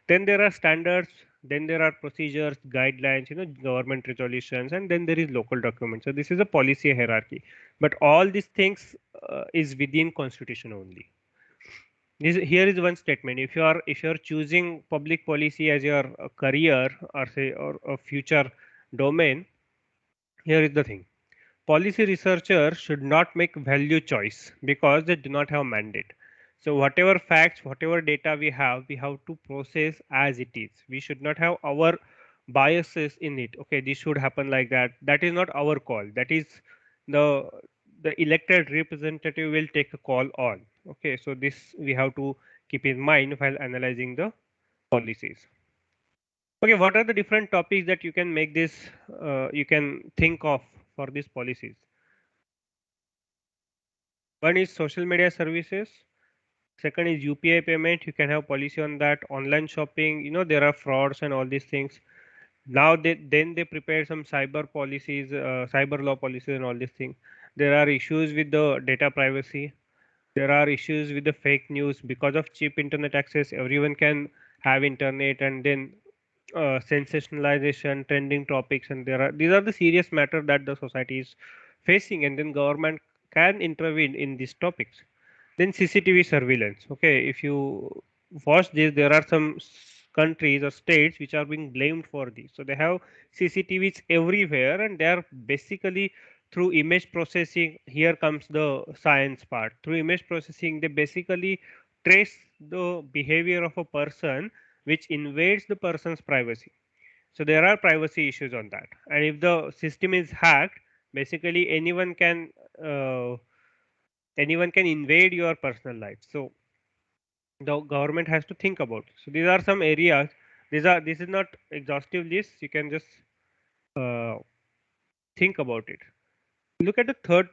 B: Then there are standards, then there are procedures, guidelines, government resolutions, and then there is local documents. So this is a policy hierarchy, but all these things is within constitution only. Here is one statement: if you are choosing public policy as your career, or say, or a future domain, here is the thing: policy researchers should not make value choice because they do not have mandate. So whatever facts, whatever data we have to process as it is. We should not have our biases in it. Okay, this should happen like that. That is not our call. That is the the elected representative will take a call on. Okay, so this we have to keep in mind while analyzing the policies. Okay, what are the different topics that you can make this, you can think of for these policies? One is social media services. Second is UPI payment. You can have policy on that. Online shopping. There are frauds and all these things. Now they prepare some cyber policies, cyber law policies, and all these things. There are issues with the data privacy. There are issues with the fake news because of cheap internet access. Everyone can have internet, and then sensationalization, trending topics, and these are the serious matter that the society is facing, and then government can intervene in these topics. Then CCTV surveillance. Okay, if you watch this, there are some countries or states which are being blamed for this. So they have CCTVs everywhere, and they are basically through image processing. Here comes the science part. Through image processing, they basically trace the behavior of a person which invades the person's privacy. So there are privacy issues on that, and if the system is hacked, basically uh, anyone can invade your personal life. So the government has to think about. So these are some areas. This is not exhaustive list. You can just uh, think about it. Look at the third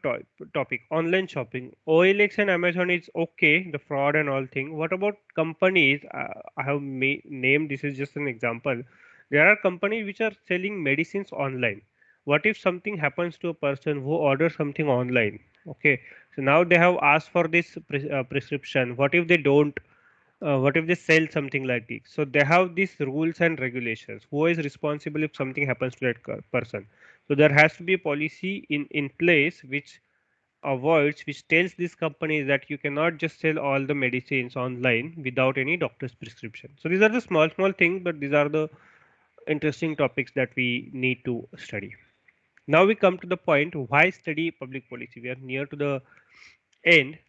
B: topic: online shopping. OLX and Amazon is okay, the fraud and all thing. What about companies? I have named, this is just an example. There are companies which are selling medicines online. What if something happens to a person who orders something online? Okay, so now they have asked for this prescription. What if they don't? What if they sell something like this? So they have these rules and regulations. Who is responsible if something happens to that person? So there has to be a policy in place which avoids, which tells these companies that you cannot just sell all the medicines online without any doctor's prescription. So these are the small things, but these are the interesting topics that we need to study. Now we come to the point: why study public policy? We are near to the end.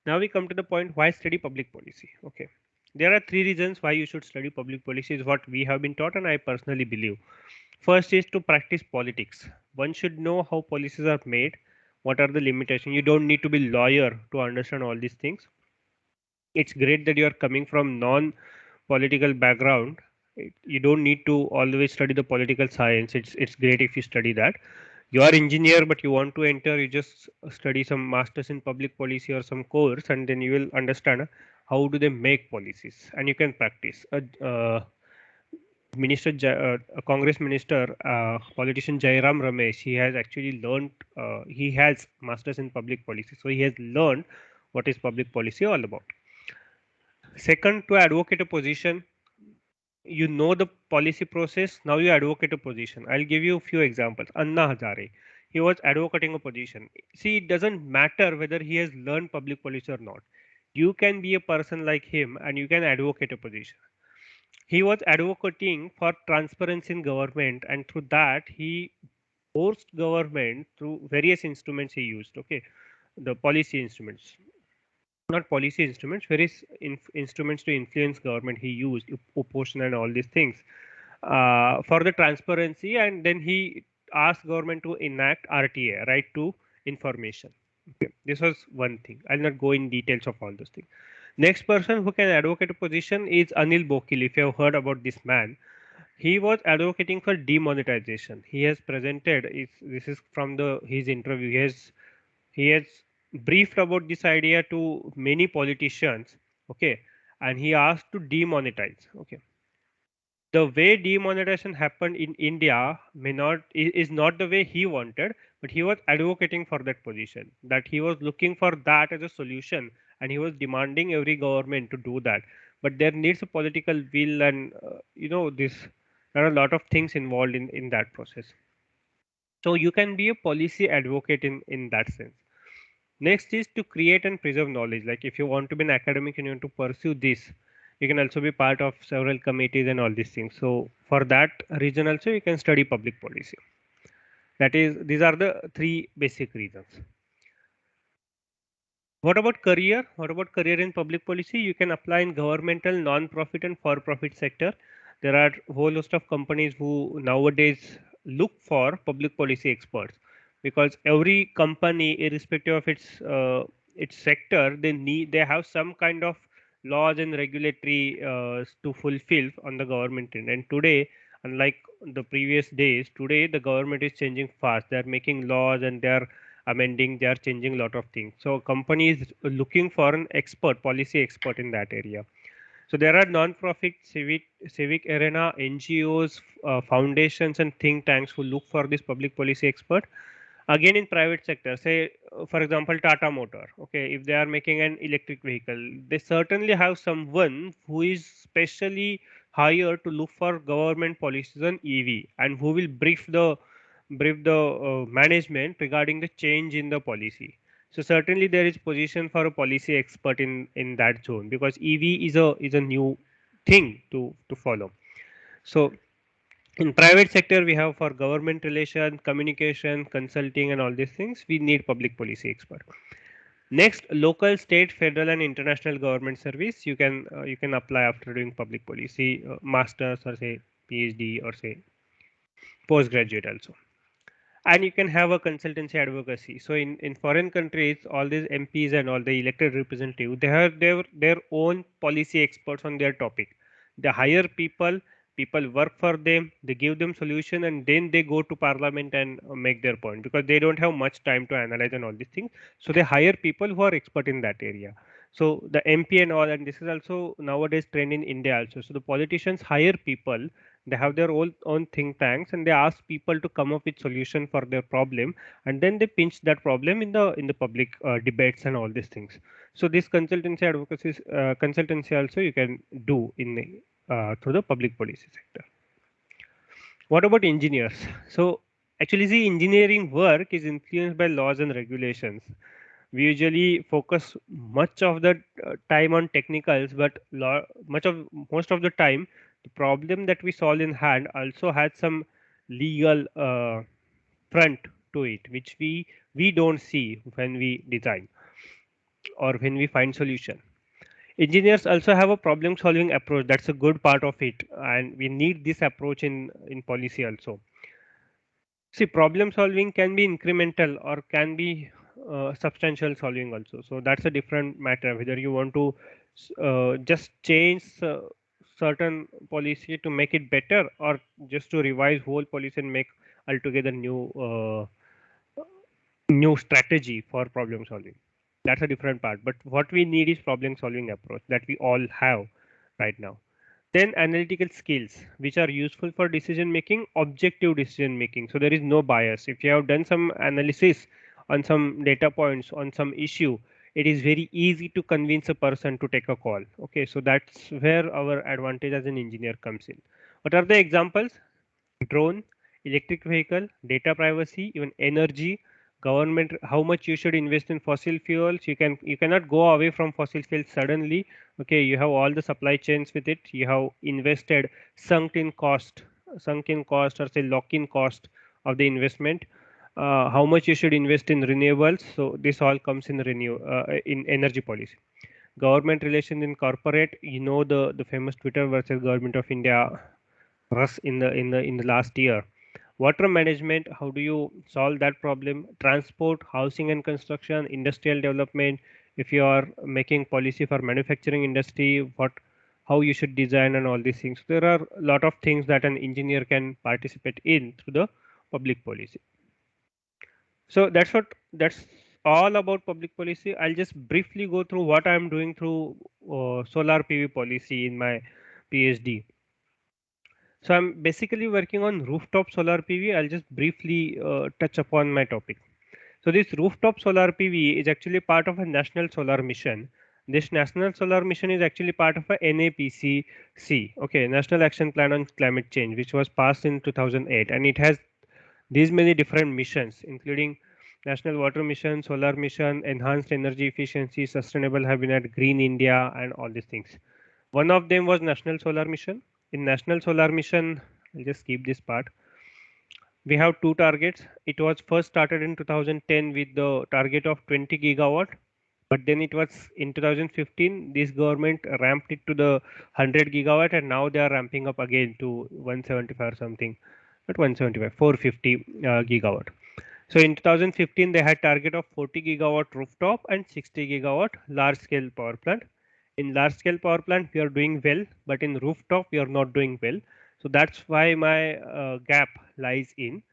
B: Now we come to the point: why study public policy? Okay, there are three reasons why you should study public policy, is what we have been taught, and I personally believe. First is to practice politics. One should know how policies are made, what are the limitations. You don't need to be lawyer to understand all these things. It's great that you are coming from non-political background. You don't need to always study the political science. It's great if you study that. You are engineer but you want to enter, you just study some masters in public policy or some course, and then you will understand how do they make policies, and you can practice. A Congress minister, politician Jairam Ramesh, he has actually learned, he has masters in public policy, so he has learned what is public policy all about. Second, to advocate a position, you know the policy process, now you advocate a position. I'll give you a few examples. Anna Hazare, he was advocating a position. See, it doesn't matter whether he has learned public policy or not. You can be a person like him and you can advocate a position. He was advocating for transparency in government, and through that he forced government through various instruments he used. Okay, the policy instruments, not policy instruments, various instruments to influence government he used, opposition and all these things, for the transparency, and then he asked government to enact RTA, right to information. Okay, this was one thing. I'll not go in details of all those things. Next person who can advocate a position is Anil Bokil. If you have heard about this man, he was advocating for demonetization. He has presented, this is from the his interview. He has briefed about this idea to many politicians, okay, and he asked to demonetize, okay. The way demonetization happened in India may not is not the way he wanted, but he was advocating for that position. That he was looking for that as a solution, and he was demanding every government to do that. But there needs a political will, and this there are a lot of things involved in that process. So you can be a policy advocate in that sense. Next is to create and preserve knowledge. Like if you want to be an academic and you want to pursue this, you can also be part of several committees and all these things. So for that reason also you can study public policy. That is, these are the three basic reasons. What about career? What about career in public policy? You can apply in governmental, non-profit and for-profit sector. There are a whole host of companies who nowadays look for public policy experts, because every company, irrespective of its sector, they have some kind of laws and regulatory to fulfill on the government end. And today, unlike the previous days, today the government is changing fast. They are making laws and they are amending, they are changing a lot of things. So company is looking for an expert, policy expert in that area. So there are non-profit, civic arena, NGOs, foundations and think tanks who look for this public policy expert. Again, in private sector, say for example Tata Motor, okay, if they are making an electric vehicle, they certainly have someone who is specially hired to look for government policies on EV, and who will brief the management regarding the change in the policy. So certainly there is position for a policy expert in that zone, because EV is a new thing to follow. So in private sector, we have for government relation, communication, consulting and all these things, we need public policy expert. Next, local, state, federal and international government service, you can apply after doing public policy masters, or say PhD, or say postgraduate also. And you can have a consultancy advocacy. So in foreign countries, all these MPs and all the elected representatives, they have their own policy experts on their topic. They hire people work for them, they give them solution, and then they go to parliament and make their point, because they don't have much time to analyze and all these things. So they hire people who are expert in that area. So the MP and all, and this is also nowadays trend in India also. So the politicians hire people, they have their own think tanks, and they ask people to come up with solution for their problem, and then they pinch that problem in the public debates and all these things. So this consultancy advocacy consultancy also you can do through the public policy sector. What about engineers? So actually, the engineering work is influenced by laws and regulations. We usually focus much of the time on technicals, but most of the time, the problem that we solve in hand also has some legal front to it, which we don't see when we design or when we find solution. Engineers also have a problem solving approach. That's a good part of it, and we need this approach in policy also. See, problem solving can be incremental or can be substantial solving also. So that's a different matter. Whether you want to just change certain policy to make it better, or just to revise whole policy and make altogether new strategy for problem solving. That's a different part. But what we need is problem solving approach that we all have right now. Then analytical skills, which are useful for decision making, objective decision making. So there is no bias. If you have done some analysis on some data points on some issue, it is very easy to convince a person to take a call. Okay, so that's where our advantage as an engineer comes in. What are the examples? Drone, electric vehicle, data privacy, even energy, government, how much you should invest in fossil fuels. You cannot go away from fossil fuels suddenly. Okay, you have all the supply chains with it. You have invested, sunk in cost or say lock-in cost of the investment. How much you should invest in renewables. So this all comes in energy policy. Government relations in corporate, the famous Twitter versus Government of India Russ in the last year. Water management, how do you solve that problem? Transport, housing and construction, industrial development. If you are making policy for manufacturing industry, how you should design and all these things. There are a lot of things that an engineer can participate in through the public policy. So that's all about public policy. I'll just briefly go through what I'm doing through solar PV policy in my PhD. So I'm basically working on rooftop solar PV. I'll just briefly touch upon my topic. So this rooftop solar PV is actually part of a national solar mission. This national solar mission is actually part of a NAPCC, okay, National Action Plan on Climate Change, which was passed in 2008, and it has these many different missions, including National Water Mission, Solar Mission, Enhanced Energy Efficiency, Sustainable Habitat, Green India, and all these things. One of them was National Solar Mission. In National Solar Mission, I'll just skip this part. We have two targets. It was first started in 2010 with the target of 20 gigawatt, but then it was in 2015 this government ramped it to the 100 gigawatt, and now they are ramping up again to 175 or something, not 175, 450 gigawatt. So in 2015 they had target of 40 gigawatt rooftop and 60 gigawatt large scale power plant. In large scale power plant we are doing well, but in rooftop we are not doing well. So that's why my gap lies in.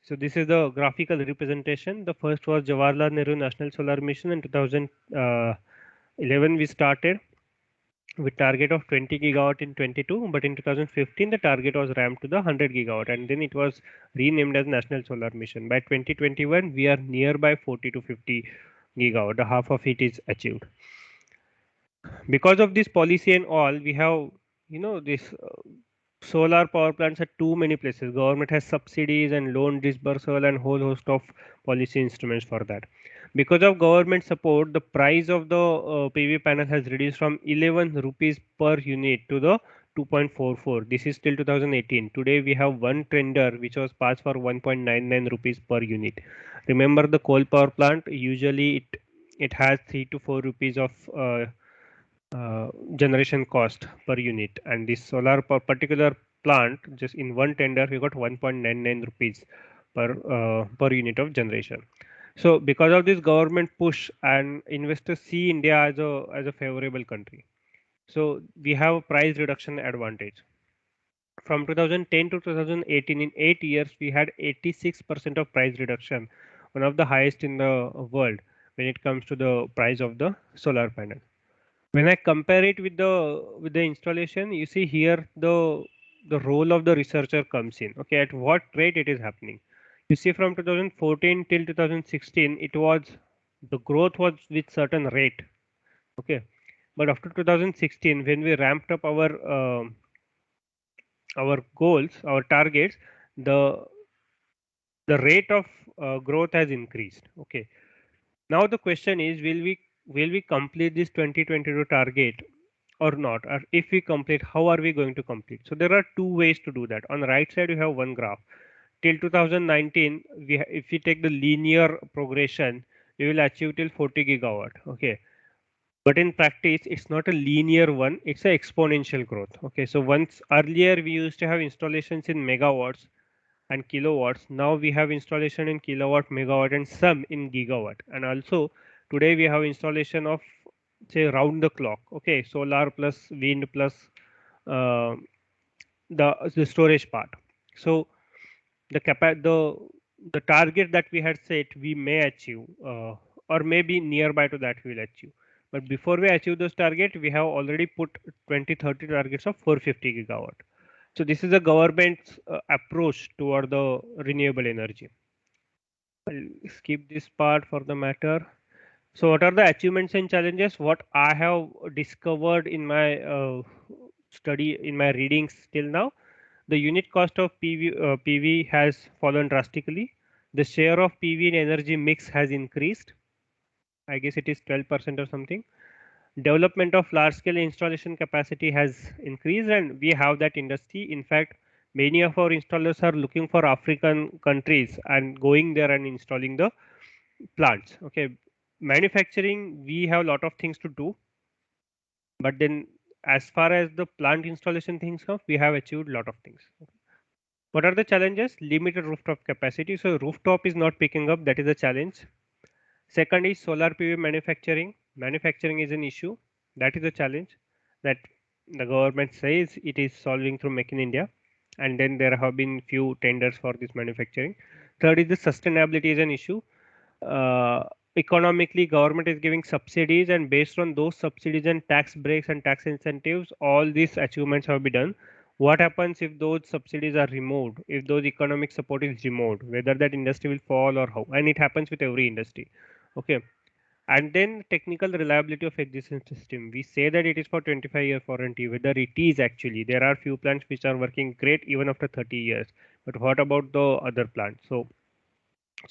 B: So this is the graphical representation. The first was Jawaharlal Nehru National Solar Mission in 2011 we started with target of 20 gigawatt in 22, but in 2015 the target was ramped to the 100 gigawatt, and then it was renamed as National Solar Mission. By 2021 we are nearby 40 to 50 gigawatt. The half of it is achieved. Because of this policy and all, we have this solar power plants at too many places. Government has subsidies and loan disbursal and whole host of policy instruments for that. Because of government support, the price of the PV panel has reduced from 11 rupees per unit to the 2.44. This is till 2018. Today we have one tender which was passed for 1.99 rupees per unit. Remember, the coal power plant usually it has 3 to 4 rupees of generation cost per unit, and this solar particular plant, just in one tender we got 1.99 rupees per unit of generation. So because of this government push, and investors see India as a favorable country, so we have a price reduction advantage. From 2010 to 2018, in 8 years we had 86% of price reduction, one of the highest in the world when it comes to the price of the solar panel. When I compare it with the installation, you see here the role of the researcher comes in. Okay, at what rate it is happening? You see, from 2014 till 2016, it was the growth was with certain rate. Okay, but after 2016, when we ramped up our goals, our targets, the rate of growth has increased. Okay, now the question is, will we complete this 2022 target or not? Or if we complete, how are we going to complete? So there are two ways to do that. On the right side, you have one graph. Till 2019, if we take the linear progression, we will achieve till 40 gigawatt. Okay. But in practice, it's not a linear one, it's an exponential growth. Okay. So once earlier we used to have installations in megawatts and kilowatts. Now we have installation in kilowatt, megawatt, and some in gigawatt. And also today we have installation of, say, round the clock. Okay, solar plus wind plus uh, the storage part. So the target that we had set, we may achieve, or maybe nearby to that we will achieve. But before we achieve those targets, we have already put 2030 targets of 450 gigawatt. So this is the government's approach toward the renewable energy. I'll skip this part for the matter. So what are the achievements and challenges? What I have discovered in my study, in my readings till now, the unit cost of PV has fallen drastically. The share of PV in energy mix has increased. I guess it is 12% or something. Development of large scale installation capacity has increased, and we have that industry. In fact, many of our installers are looking for African countries and going there and installing the plants. Okay, manufacturing, we have a lot of things to do, but then as far as the plant installation things come, we have achieved a lot of things. What are the challenges? Limited rooftop capacity. So rooftop is not picking up, that is a challenge. Second is solar PV manufacturing. Manufacturing is an issue, that is a challenge that the government says it is solving through Make in India, and then there have been few tenders for this manufacturing. Third is the sustainability is an issue. economically government is giving subsidies, and based on those subsidies and tax breaks and tax incentives, all these achievements have been done. What happens if those subsidies are removed, if those economic support is removed, whether that industry will fall or how? And it happens with every industry. Okay. And then technical reliability of existing system, we say that it is for 25-year warranty, whether it is actually, there are few plants which are working great even after 30 years, but what about the other plants? So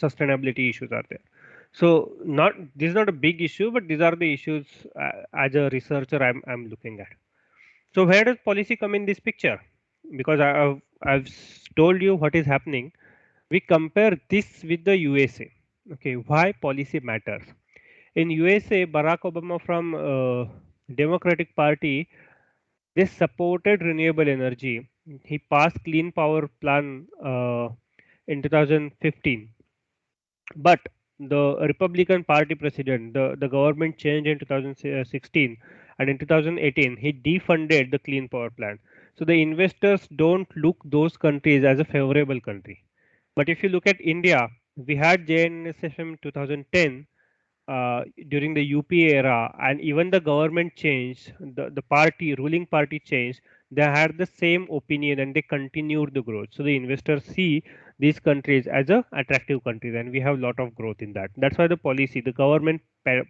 B: sustainability issues are there. So not, this is not a big issue, but these are the issues as a researcher I'm looking at. So where does policy come in this picture? Because I've told you what is happening. We compare this with the USA. Okay, why policy matters? In USA, Barack Obama from Democratic Party, they supported renewable energy. He passed Clean Power Plan in 2015. But the Republican Party president, the government changed in 2016, and in 2018 he defunded the Clean Power Plan. So the investors don't look those countries as a favorable country. But if you look at India, we had JNSFM 2010 during the UPA era, and even the government changed, the party, ruling party changed, they had the same opinion and they continued the growth. So the investors see these countries as a attractive countries, and we have a lot of growth in that. That's why the policy, the government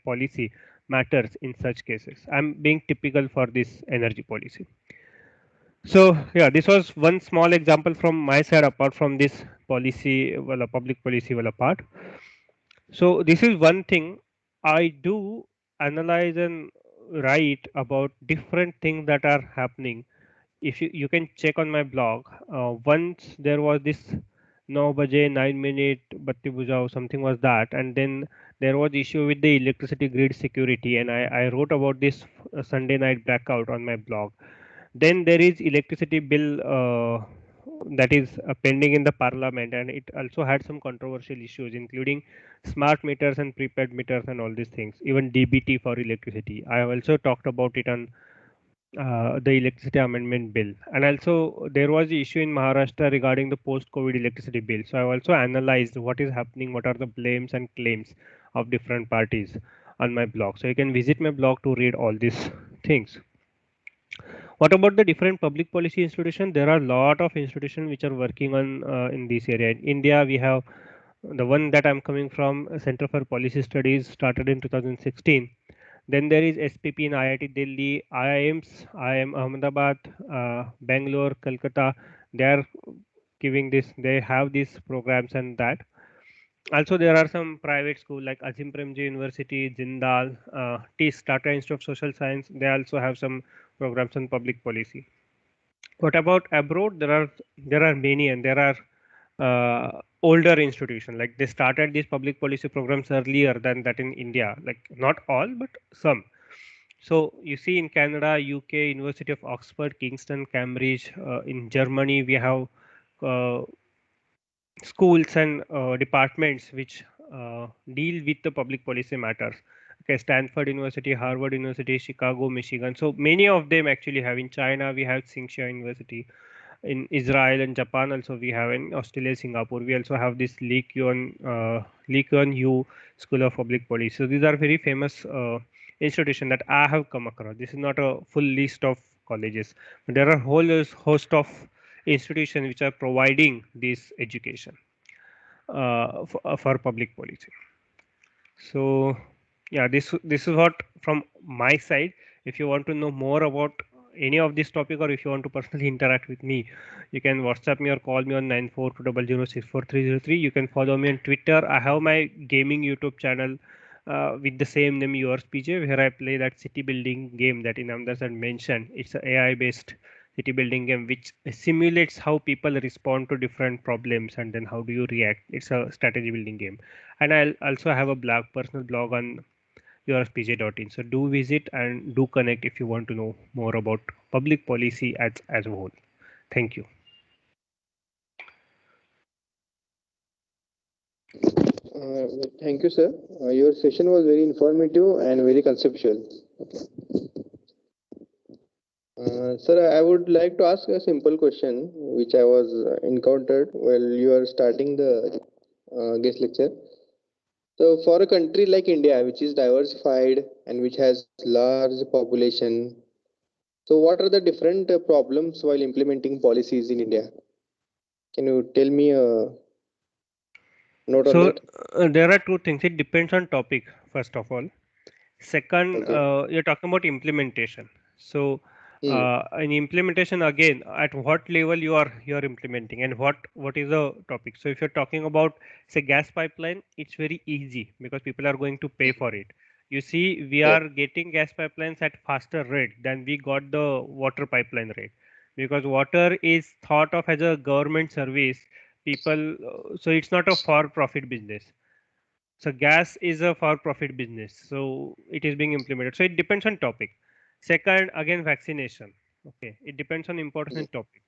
B: policy matters in such cases. I'm being typical for this energy policy. So yeah, this was one small example from my side apart from this policy, well, a public policy, well, part. So this is one thing I do analyze and write about different things that are happening. If you can check on my blog, once there was this 9 baje 9 minute batti bujao, something was that, and then there was issue with the electricity grid security, and I wrote about this Sunday night blackout on my blog. Then there is electricity bill that is pending in the parliament, and it also had some controversial issues, including smart meters and prepaid meters and all these things, even DBT for electricity. I have also talked about it on the electricity amendment bill, and also there was the issue in Maharashtra regarding the post-COVID electricity bill. So I also analyzed what is happening, what are the blames and claims of different parties on my blog. So you can visit my blog to read all these things. What about the different public policy institutions? There are a lot of institutions which are working on in this area. In India, we have the one that I'm coming from, Center for Policy Studies, started in 2016. Then there is SPP in IIT Delhi, IIMs, IIM Ahmedabad, Bangalore, Calcutta. They are giving this. They have these programs and that. Also, there are some private schools like Azim Premji University, Jindal, TIS, Tata Institute of Social Science. They also have some programs on public policy. What about abroad? There are many, and there are older institutions. Like they started these public policy programs earlier than that in India. Like not all, but some. So you see in Canada, UK, University of Oxford, Kingston, Cambridge. In Germany, we have uh, schools and departments which deal with the public policy matters. Okay, Stanford University, Harvard University, Chicago, Michigan. So many of them actually have. In China, we have Tsinghua University. In Israel and Japan, also we have. In Australia, Singapore, we also have this Lee Kuan Yew School of Public Policy. So these are very famous institutions that I have come across. This is not a full list of colleges, but there are a whole host of institutions which are providing this education for public policy. So yeah, this is what from my side. If you want to know more about any of this topic, or if you want to personally interact with me, you can WhatsApp me or call me on 9420064303. You can follow me on Twitter. I have my gaming YouTube channel with the same name, Yours PJ, where I play that city building game that Inamdas had mentioned. It's an AI based city building game which simulates how people respond to different problems and then how do you react. It's a strategy building game, and I'll also have a personal blog on yourspj.in. So do visit and do connect if you want to know more about public policy as a whole. Thank you.
A: Thank you, sir. Your session was very informative and very conceptual. Okay. Sir, I would like to ask a simple question which I was encountered while you are starting the guest lecture. So for a country like India, which is diversified and which has large population, so what are the different problems while implementing policies in India? Can you tell me a note on
B: So
A: that?
B: there are two things. It depends on topic, first of all. Second,
A: Okay.
B: you're talking about implementation. So
A: Hmm.
B: in implementation, again, at what level you are implementing, and what is the topic. So if you're talking about, say, gas pipeline, it's very easy because people are going to pay for it. You see, we
A: Yes.
B: are getting gas pipelines at faster rate than we got the water pipeline rate, because water is thought of as a government service. People, so it's not a for profit business. So gas is a for profit business, so it is being implemented. So it depends on topic. Second, again, vaccination. Okay, it depends on importance
A: Hmm.
B: and topic.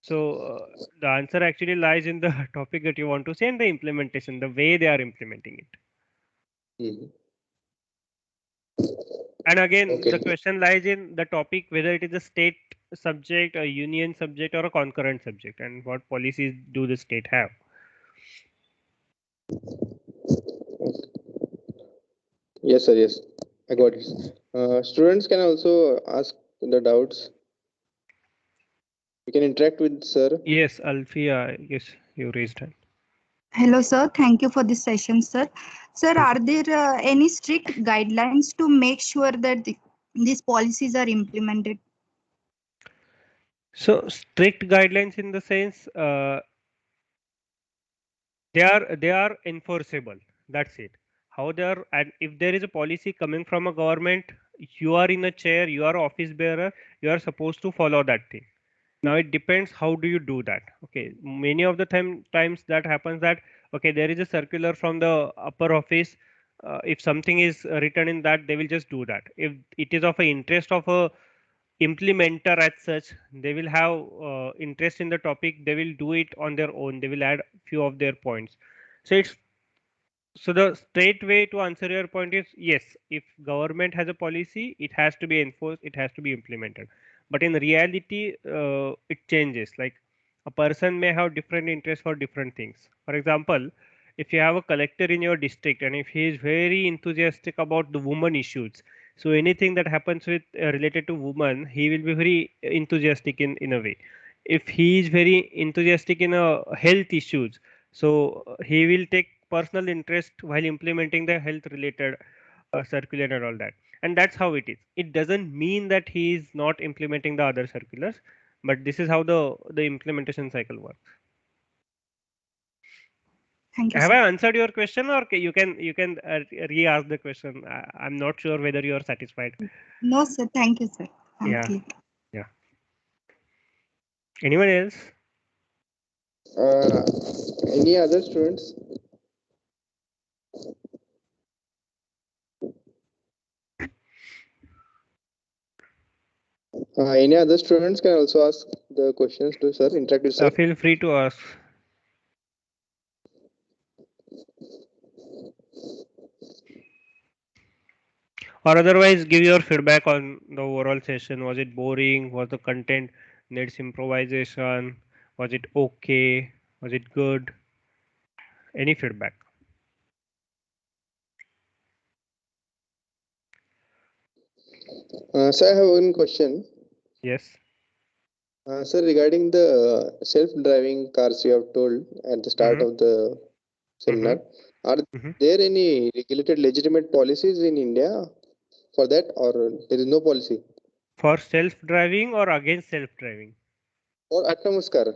B: So the answer actually lies in the topic that you want to say and the implementation, the way they are implementing it.
A: Hmm.
B: And again, the
A: Okay.
B: question lies in the topic, whether it is a state subject, a union subject, or a concurrent subject, and what policies do the state have.
A: Yes, sir. Yes, I got it. Students can also ask the doubts. You can interact with sir.
B: Yes, Alfia, yes, you raised hand.
C: Hello, sir. Thank you for this session, sir. Sir, are there any strict guidelines to make sure that these policies are implemented?
B: So strict guidelines in the sense, they are enforceable. That's it. How they are, and if there is a policy coming from a government, you are in a chair, you are office bearer, you are supposed to follow that thing. Now it depends how do you do that. Okay, many of the times that happens that, okay, there is a circular from the upper office. If something is written in that, they will just do that. If it is of a interest of a implementer as such, they will have interest in the topic, they will do it on their own, they will add few of their points. So it's, so the straight way to answer your point is yes, if government has a policy, it has to be enforced, it has to be implemented. But in reality, it changes. Like a person may have different interests for different things. For example, if you have a collector in your district and if he is very enthusiastic about the woman issues, so anything that happens with related to woman, he will be very enthusiastic in a way. If he is very enthusiastic in a health issues, so he will take personal interest while implementing the health related circular and all that. And that's how it is. It doesn't mean that he is not implementing the other circulars, but this is how the implementation cycle works.
C: Thank you,
B: Have
C: sir.
B: I answered your question, or you can re-ask the question? I'm not sure whether you are satisfied.
C: No, sir. Thank you, sir. I'm
B: Yeah,
C: clear.
B: yeah. Anyone else?
A: Uh, any other students? Any other students can also ask the questions to sir. Interact with sir.
B: Feel free to ask. Or otherwise, give your feedback on the overall session. Was it boring? Was the content needs improvisation? Was it okay? Was it good? Any feedback?
A: Sir, I have one question.
B: Yes.
A: Sir, regarding the self-driving cars you have told at the start
B: Mm-hmm.
A: of the
B: Mm-hmm.
A: seminar, are
B: Mm-hmm.
A: there any regulated legitimate policies in India for that, or there is no policy?
B: For self-driving or against self-driving?
A: Or autonomous car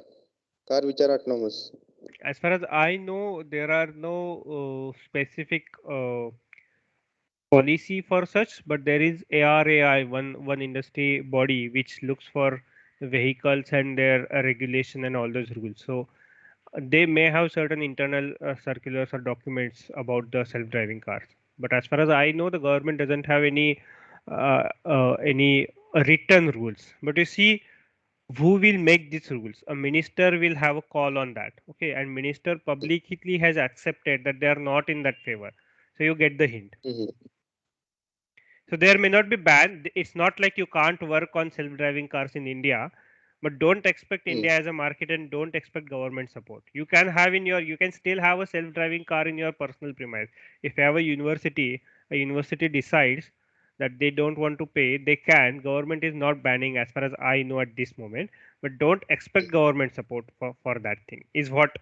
A: which are autonomous?
B: As far as I know, there are no specific policy for such, but there is ARAI, one industry body which looks for vehicles and their regulation and all those rules. So they may have certain internal circulars or documents about the self-driving cars. But as far as I know, the government doesn't have any written rules. But you see, who will make these rules? A minister will have a call on that. Okay, and minister publicly has accepted that they are not in that favor. So you get the hint.
A: Mhm.
B: So there may not be ban. It's not like you can't work on self-driving cars in India, but don't expect
D: Hmm.
B: India as a market and don't expect government support. You can have you can still have a self-driving car in your personal premise. If you have a university decides that they don't want to pay, they can. Government is not banning as far as I know at this moment, but don't expect government support for that thing. Is what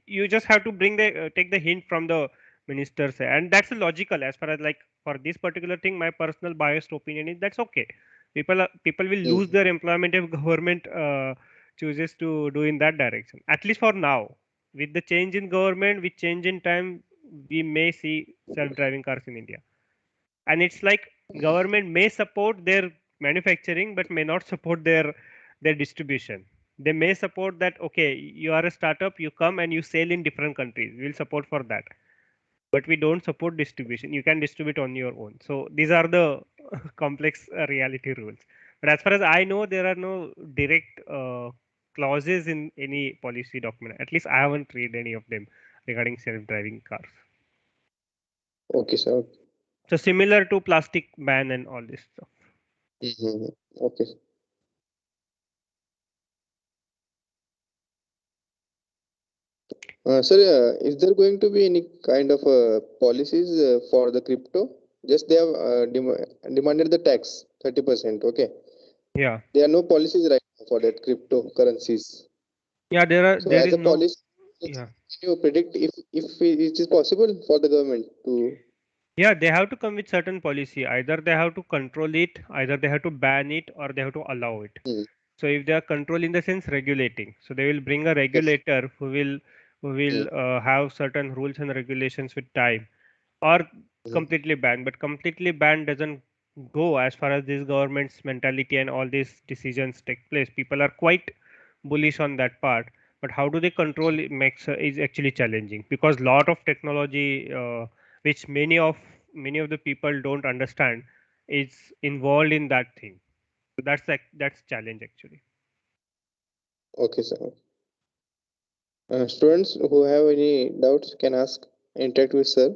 B: you just have to bring the take the hint from the ministers, and that's logical as far as like for this particular thing. My personal biased opinion is that's okay. People will lose
D: Hmm.
B: their employment if government chooses to do in that direction. At least for now, with the change in government, with change in time, we may see self-driving cars in India. And it's like government may support their manufacturing but may not support their distribution. They may support that, okay, you are a startup, you come and you sell in different countries, we'll support for that, but we don't support distribution. You can distribute on your own. So these are the complex reality rules. But as far as I know, there are no direct clauses in any policy document. At least I haven't read any of them regarding self-driving cars.
D: Okay, sir.
B: So similar to plastic ban and all this stuff.
D: Hmm. Okay. Sir, is there going to be any kind of policies for the crypto? Just they have demanded the tax 30%. Okay.
B: Yeah.
D: There are no policies right now for that cryptocurrencies.
B: Yeah,
D: So,
B: there
D: as
B: is
D: a
B: no.
D: policy,
B: Yeah.
D: can you predict if it is possible for the government to?
B: Yeah, they have to come with certain policy. Either they have to control it, either they have to ban it, or they have to allow it.
D: Hmm.
B: So if they are control in the sense regulating, so they will bring a
D: Yes.
B: regulator who will
D: Hmm.
B: have certain rules and regulations with time, or
D: Hmm.
B: completely ban. But completely ban doesn't go as far as this government's mentality and all these decisions take place. People are quite bullish on that part, but how do they control it makes is actually challenging, because lot of technology which many of the people don't understand is involved in that thing. So that's challenge actually.
D: Okay, sir. Students who have any doubts can ask, interact with sir.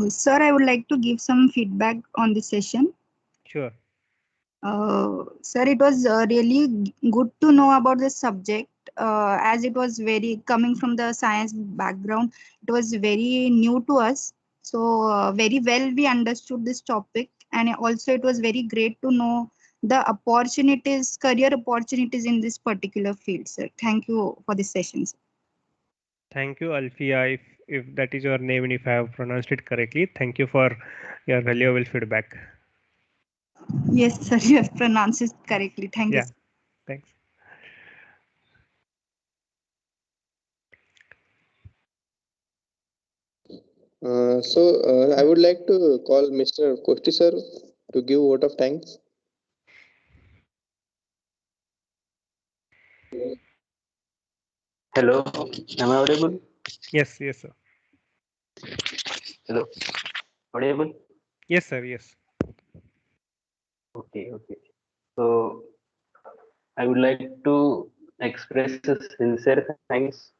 C: Sir, I would like to give some feedback on this session.
B: Sure.
C: Sir, it was really good to know about this subject, as it was very coming from the science background. It was very new to us. So, very well we understood this topic, and also it was very great to know the opportunities, career opportunities in this particular field, sir. Thank you for this session, sir.
B: Thank you, Alfia. If that is your name and if I have pronounced it correctly, thank you for your valuable feedback.
C: Yes, sir, you have pronounced it correctly. Thank you,
B: Yeah.
C: sir.
B: Thanks.
D: I would like to call Mr. Kosti sir to give vote of thanks.
E: Hello, am I audible?
B: Yes. Yes, sir.
E: Hello, audible?
B: Yes, sir. Yes.
E: Okay, okay. So I would like to express a sincere thanks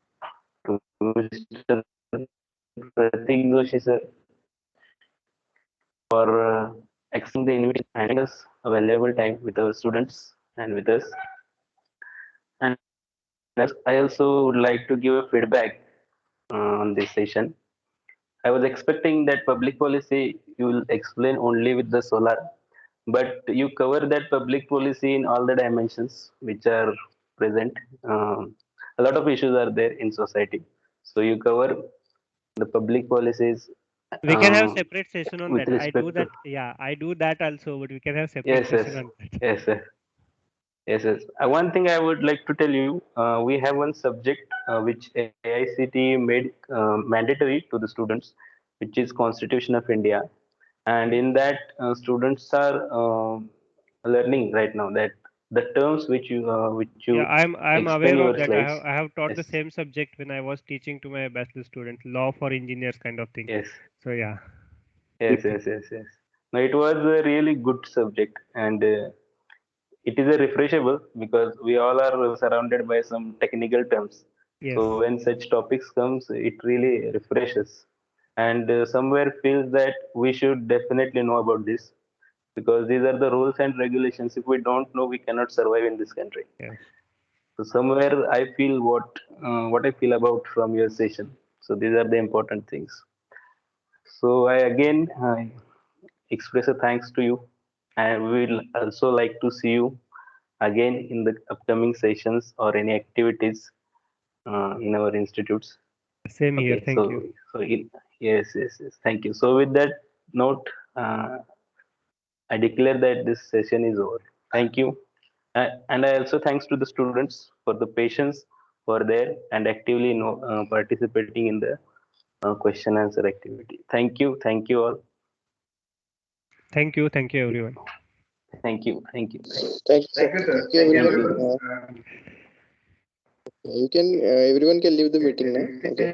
E: to Mr. Pratik Joshi sir for accepting the invitation and giving us a valuable time with our students and with us. And I also would like to give a feedback on this session. I was expecting that public policy you will explain only with the solar, but you cover that public policy in all the dimensions which are present. A lot of issues are there in society, so you cover the public policies
B: We can have separate session on
E: with
B: that. I do
E: respect to.
B: that. Yeah, I do that also, but we can have separate
E: Yes, yes,
B: session on that.
E: yes, sir. Yes, yes. One thing I would like to tell you, we have one subject which AICTE made mandatory to the students, which is Constitution of India, and in that students are learning right now that the terms which
B: Yeah,
E: you
B: I'm
E: explain
B: aware
E: in
B: of
E: your
B: that.
E: slides.
B: I have taught the
E: Yes,
B: same subject when I was teaching to my bachelor students, law for engineers kind of thing.
E: yes,
B: So yeah,
E: yes,
B: good thing.
E: yes, yes, yes. Now it was a really good subject, and it is a refreshable because we all are surrounded by some technical terms.
B: Yes.
E: So when such topics comes, it really refreshes. and somewhere feels that we should definitely know about this, because these are the rules and regulations. If we don't know, we cannot survive in this country.
B: Yes.
E: So somewhere I feel what I feel about from your session. So these are the important things. So I again express a thanks to you, and we will also like to see you again in the upcoming sessions or any activities in our institutes.
B: Same here.
E: Okay,
B: Thank you.
E: yes, thank you. So with that note, I declare that this session is over. Thank you. And I also thanks to the students for the patience for there and actively participating in the question answer activity. Thank you all.
B: Thank you. Thank you, everyone.
E: Thank you.
D: Thank you, sir.
A: Thank you, sir.
D: Thank you,
A: Thank
D: everyone.
A: you.
D: You can everyone can leave the meeting now. Okay.